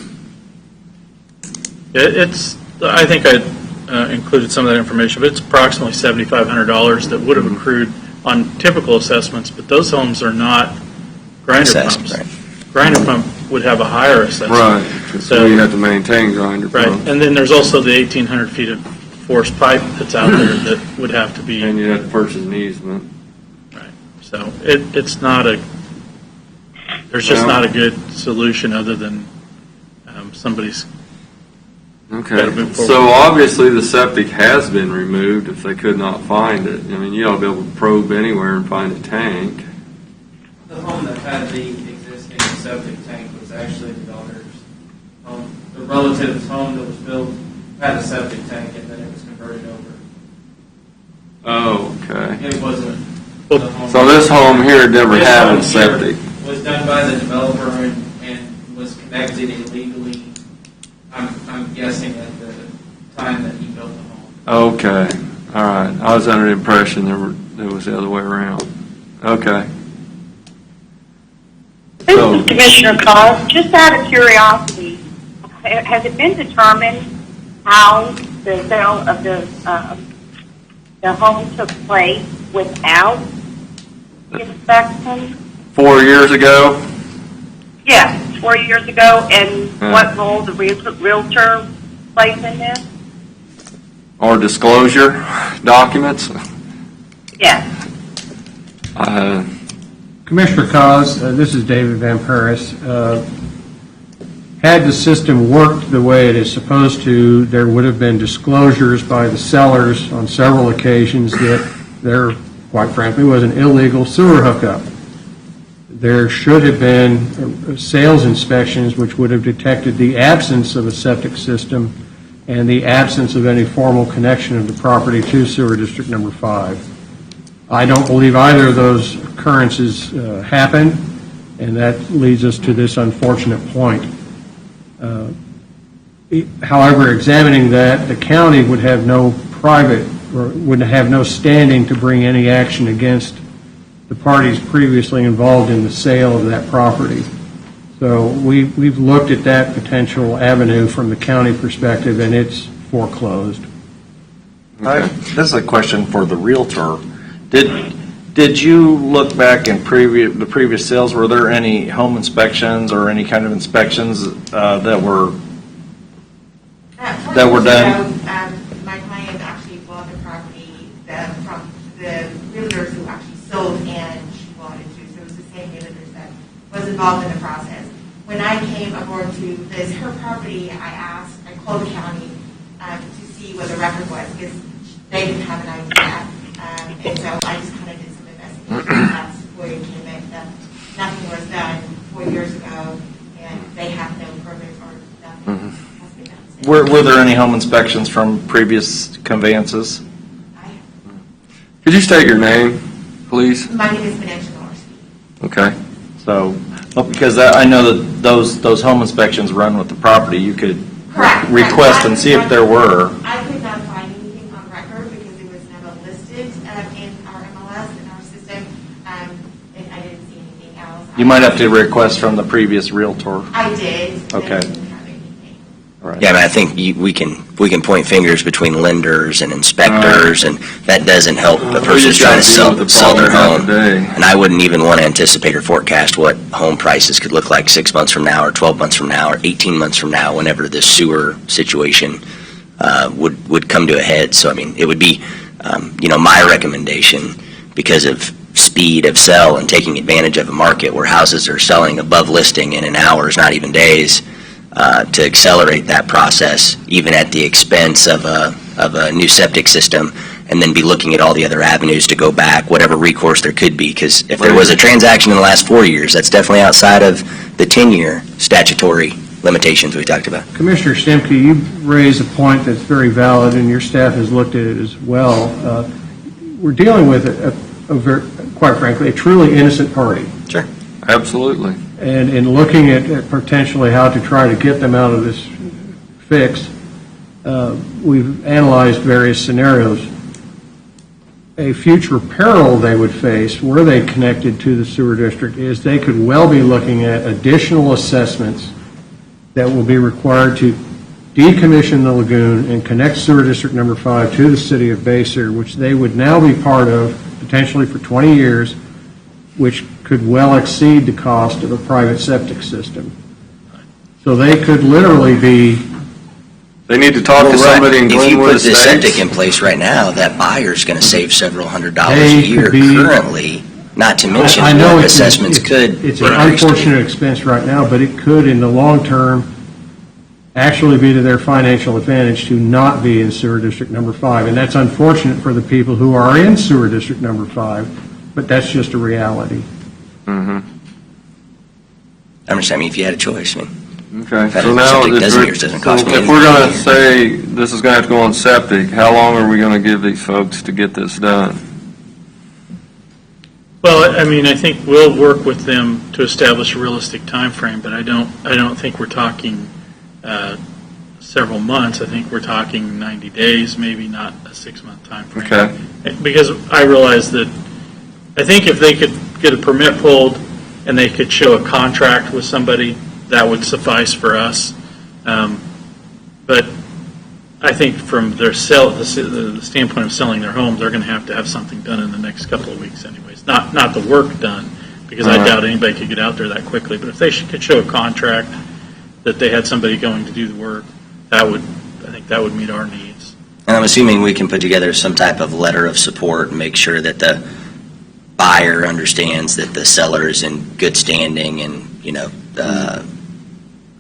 I think I included some of that information, but it's approximately $7,500 that would have accrued on typical assessments, but those homes are not grinder Assessed, pumps. right. Grinder pump would have a higher assessment. Right, so you have to maintain grinder Right, pumps. and then there's also the 1,800 feet of forced pipe that's out there that would have to be, And you have to purchase an easement. right. So it's not there's just Well- not a good solution other than somebody's, Okay, Gotta move forward. so obviously the septic has been removed if they could not find it. I mean, you ought to be able to probe anywhere and find a tank. The home that had the existing septic tank was actually the daughter's home. The relative's home that was built had a septic tank, and then it was converted over. Oh, okay. It wasn't Well, the home. So this home here never This had home a septic? here was done by the developer and was connected illegally, I'm guessing at the time that he built the home. Okay, all right. I was under the impression it was the other way around. Okay. This So- is Commissioner Cos. Just out of curiosity, has it been determined how the sale of the home took place without inspection? 4 years ago? Yes, 4 years ago, and Yeah. what role the realtor plays in this? Or disclosure documents? Yes. Commissioner Cos, this is David Van Paris. Had the system worked the way it is supposed to, there would have been disclosures by the sellers on several occasions that there, quite frankly, was an illegal sewer hookup. There should have been sales inspections which would have detected the absence of a septic system and the absence of any formal connection of the property to sewer district number 5. I don't believe either of those occurrences happened, and that leads us to this unfortunate point. However, examining that, the county would have no private, or would have no standing to bring any action against the parties previously involved in the sale of that property. So we've looked at that potential avenue from the county perspective, and it's foreclosed. This is a question for the realtor. Did you look back in the previous sales, were there any home inspections or any kind of inspections that were done? My client actually bought the property from the realtors who actually sold and she bought it too. So it was the same realtors that was involved in the process. When I came aboard to list her property, I called the county to see what the record was because they didn't have an idea. And so I just kind of did some investigation. That's where it came in. That nothing was done 4 years ago, and they have no permit or nothing has been done. Were there any home inspections from previous conveyances? Could you state your name? please? My name is Vanessa Norski. Okay. So, because I know that those home inspections run with the property, you could Correct. request and see if there were. I could not find anything on record because it was never listed in our MLS, in our system, and I didn't see anything else. You might have to request from the previous realtor. I did. Okay. I didn't have anything. All right. Yeah, but I think we can point fingers between lenders and inspectors, and that doesn't help the person who's trying to sell their home. And I wouldn't even want to anticipate or forecast what home prices could look like 6 months from now, or 12 months from now, or 18 months from now, whenever this sewer situation would come to a head. So, I mean, it would be, my recommendation, because of speed of sell and taking advantage of a market where houses are selling above listing in hours, not even days, to accelerate that process, even at the expense of a new septic system, and then be looking at all the other avenues to go back, whatever recourse there could be. Because if there was a transaction in the last 4 years, that's definitely outside of the 10-year statutory limitations we talked about. Commissioner Stimke, you raise a point that's very valid, and your staff has looked at it as well. We're dealing with, quite frankly, a truly innocent party. Sure. Absolutely. And in looking at potentially how to try to get them out of this fixed, we've analyzed various scenarios. A future peril they would face, were they connected to the sewer district, is they could well be looking at additional assessments that will be required to decommission the lagoon and connect sewer district number 5 to the city of Basehor, which they would now be part of potentially for 20 years, which could well exceed the cost of a private septic system. So they could literally be... They need to talk to somebody in Glenwood If you put this Estates. septic in place right now, that buyer's going to save several $100s a year currently, not to mention I know what assessments could. It's an unfortunate expense right now, but it could, in the long term, actually be to their financial advantage to not be in sewer district number 5. And that's unfortunate for the people who are in sewer district number 5, but that's just a reality. I'm just saying, if you had a choice, I mean, Okay, That so now, septic dozen years doesn't cost me if we're going to say this is going to have to go on septic, how long are we going to give these folks to get this done? Well, I mean, I think we'll work with them to establish a realistic time frame, but I don't think we're talking several months. I think we're talking 90 days, maybe not a 6-month time frame. Okay. Because I realize that, I think if they could get a permit pulled and they could show a contract with somebody, that would suffice for us. But I think from their the standpoint of selling their home, they're going to have something done in the next couple of weeks anyways. Not the work done, because I doubt anybody could get out there that quickly. But if they could show a contract that they had somebody going to do the work, I think that would meet our needs. and I'm assuming we can put together some type of letter of support and make sure that the buyer understands that the seller is in good standing and,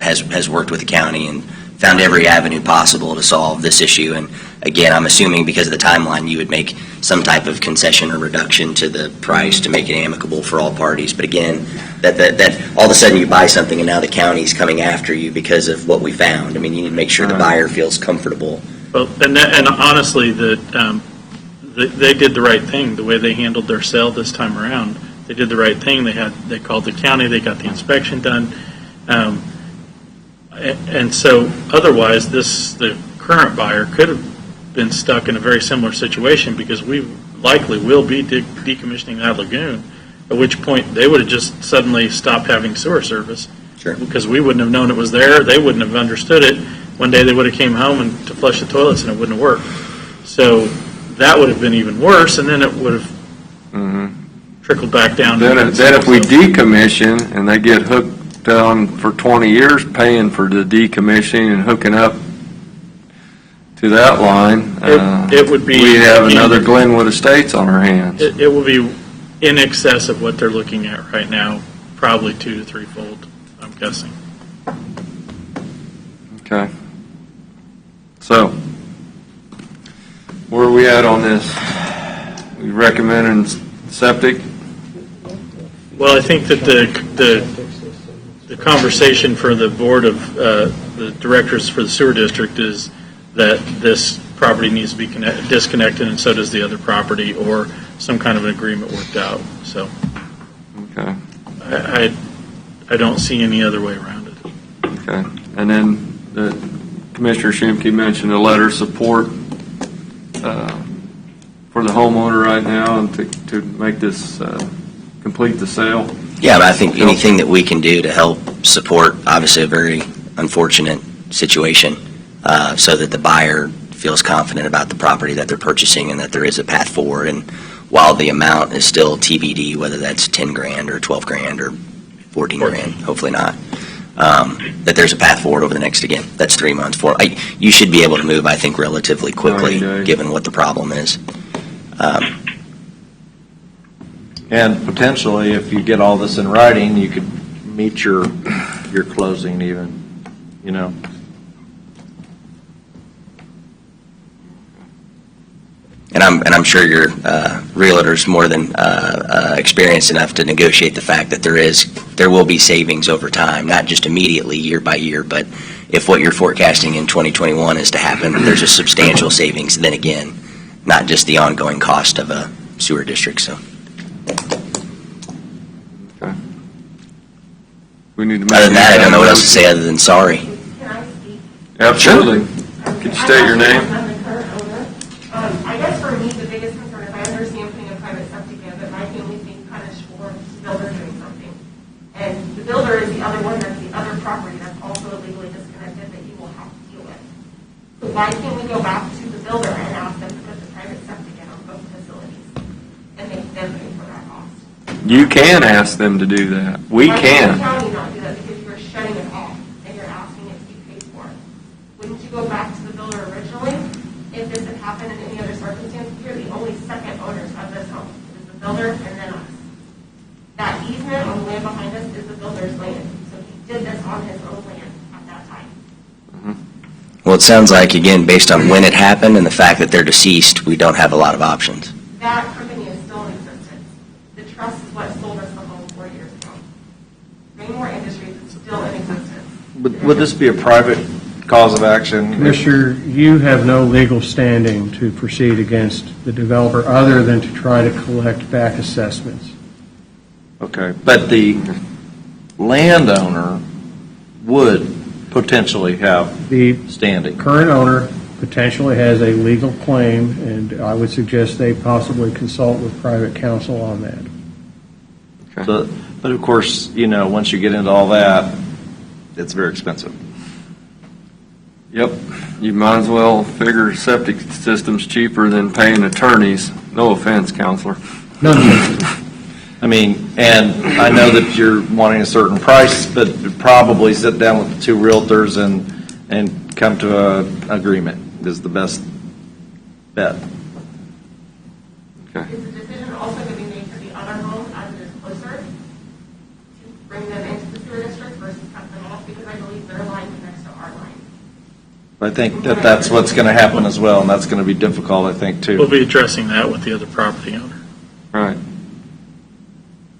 has worked with the county and found every avenue possible to solve this issue. And again, I'm assuming because of the timeline, you would make some type of concession or reduction to the price to make it amicable for all parties. But again, that all of a sudden you buy something and now the county's coming after you because of what we found. I mean, you need to make sure the buyer feels comfortable. Well, and honestly, they did the right thing, the way they handled their sale this time around. They did the right thing. They called the county, they got the inspection done. And so otherwise, the current buyer could have been stuck in a very similar situation, because we likely will be decommissioning that lagoon, at which point they would have just suddenly stopped having sewer service. Sure. Because we wouldn't have known it was there, they wouldn't have understood it. One day they would have came home and to flush the toilets and it wouldn't have worked. So that would have been even worse, and then it would have trickled back down. Then if we decommission and they get hooked on for 20 years paying for the decommissioning and hooking up to that line, it would be, we have another Glenwood Estates on our hands. It will be in excess of what they're looking at right now, probably 2 to 3-fold, I'm guessing. Okay. So, where are we at on this? We recommending septic? Well, I think that the conversation for the board of the directors for the sewer district is that this property needs to be disconnected, and so does the other property, or some kind of an agreement worked out. So Okay. I don't see any other way around it. Okay. And then Commissioner Schimke mentioned a letter of support for the homeowner right now and to make this, complete the sale. Yeah, but I think anything that we can do to help support, obviously, a very unfortunate situation, so that the buyer feels confident about the property that they're purchasing and that there is a path forward. And while the amount is still TBD, whether that's 10 grand or 12 grand or 14 grand, hopefully not, that there's a path forward over the next, again, that's 3 months, you should be able to move, I think, relatively quickly, 90 days. given what the problem is. And potentially, if you get all this in writing, you could meet your closing even, you know. And I'm sure your realtor's more than experienced enough to negotiate the fact that there will be savings over time, not just immediately year by year, but if what you're forecasting in 2021 is to happen, there's a substantial savings. Then again, not just the ongoing cost of a sewer district. So, Okay. We need to make other than that, I don't know what else to motion. say other than sorry. Can I speak? Absolutely. Could you state your name? I'm the current owner. I guess for me, the biggest concern is I understand putting a private septic in, but my family's being punished for the builder doing something. And the builder is the other one that's the other property that's also illegally disconnected that you will have to deal with. So why can't we go back to the builder and ask them to put the private septic in on both facilities and make them pay for that cost? You can ask them to do that. We Why can't the can. county not do that because you're shutting it off and you're asking it to be paid for? Wouldn't you go back to the builder originally? If this had happened in any other circumstance, you're the only second owners of this home. It is the builder and then us. That easement on the land behind us is the builder's land. So he did this on his own land at that time. Well, it sounds like, again, based on when it happened and the fact that they're deceased, we don't have a lot of options. That company is still in existence. The trust is what sold us the home 4 years ago. Raymore Industries is still in existence. Would this be a private cause of action? Commissioner, you have no legal standing to proceed against the developer other than to try to collect back assessments. Okay, but the landowner would potentially have The standing. current owner potentially has a legal claim, and I would suggest they possibly consult with private counsel on that. So, but of course, you know, once you get into all that, it's very expensive. Yep. You might as well figure septic system's cheaper than paying attorneys. No offense, counselor. None of it. I mean, and I know that you're wanting a certain price, but probably sit down with the two realtors and come to an agreement is the best bet. Okay. Is the decision also going to be made for the other home as it is closer to bring them into the sewer district versus cut them off? Because I believe their line is next to our line. I think that that's what's going to happen as well, and that's going to be difficult, I think, We'll too. be addressing that with the other property owner. Right.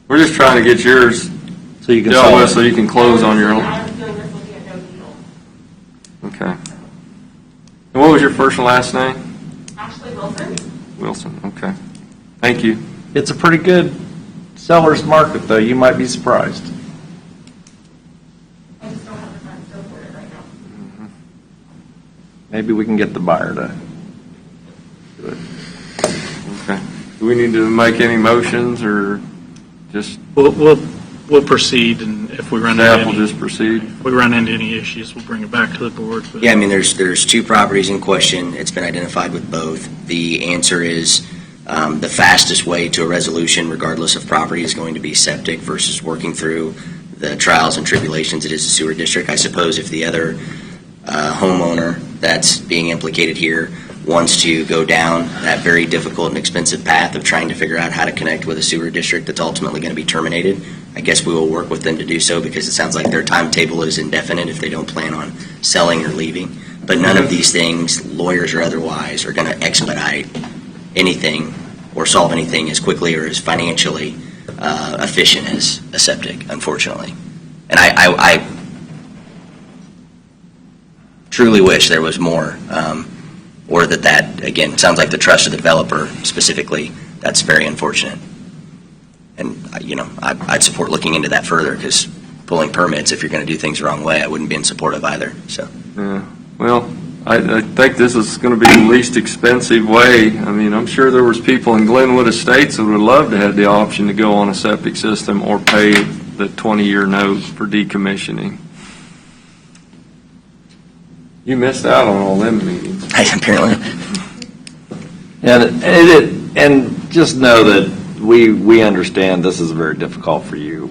We're just trying to get yours So you can dealt solve with so it. you can close on your I own. have a feeling this will be a no deal. Okay. And what was your first and last name? Ashley Wilson? Wilson. Okay. Thank you. It's a pretty good seller's market, though. You might be surprised. I just don't have the funds to afford it right now. Maybe we can get the buyer to do it. Okay. Do we need to make any motions or just We'll proceed, and if we run into staff will any, just proceed? if we run into any issues, we'll bring it back to the board. But Yeah, I mean, there's two properties in question. It's been identified with both. The answer is the fastest way to a resolution, regardless of property, is going to be septic versus working through the trials and tribulations it is a sewer district. I suppose if the other homeowner that's being implicated here wants to go down that very difficult and expensive path of trying to figure out how to connect with a sewer district that's ultimately going to be terminated, I guess we will work with them to do so, because it sounds like their timetable is indefinite if they don't plan on selling or leaving. But none of these things, lawyers or otherwise, are going to expedite anything or solve anything as quickly or as financially efficient as a septic, unfortunately. And I truly wish there was more, or that, again, sounds like the trust of the developer specifically that's very unfortunate. And, I'd support looking into that further, because pulling permits, if you're going to do things the wrong way, I wouldn't be in support of either, so. Yeah, well, I think this is going to be the least expensive way. I mean, I'm sure there was people in Glenwood Estates that would love to have the option to go on a septic system or pay the 20-year note for decommissioning. You missed out on all them meetings. Apparently. And just know that we understand this is very difficult for you,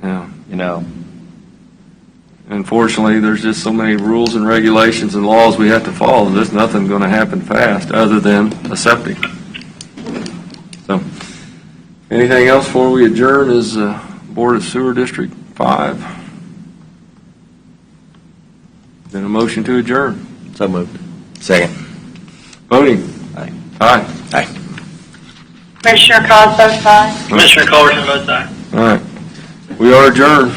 Yeah. Unfortunately, there's just so many rules and regulations and laws we have to follow. There's nothing going to happen fast other than a septic. So, anything else before we adjourn is Board of Sewer District 5. Then a motion to adjourn. So moved. Second. Voting. Aye. Aye. Aye. Commissioner Cos votes aye. Commissioner Culbertson votes aye. All right. We are adjourned.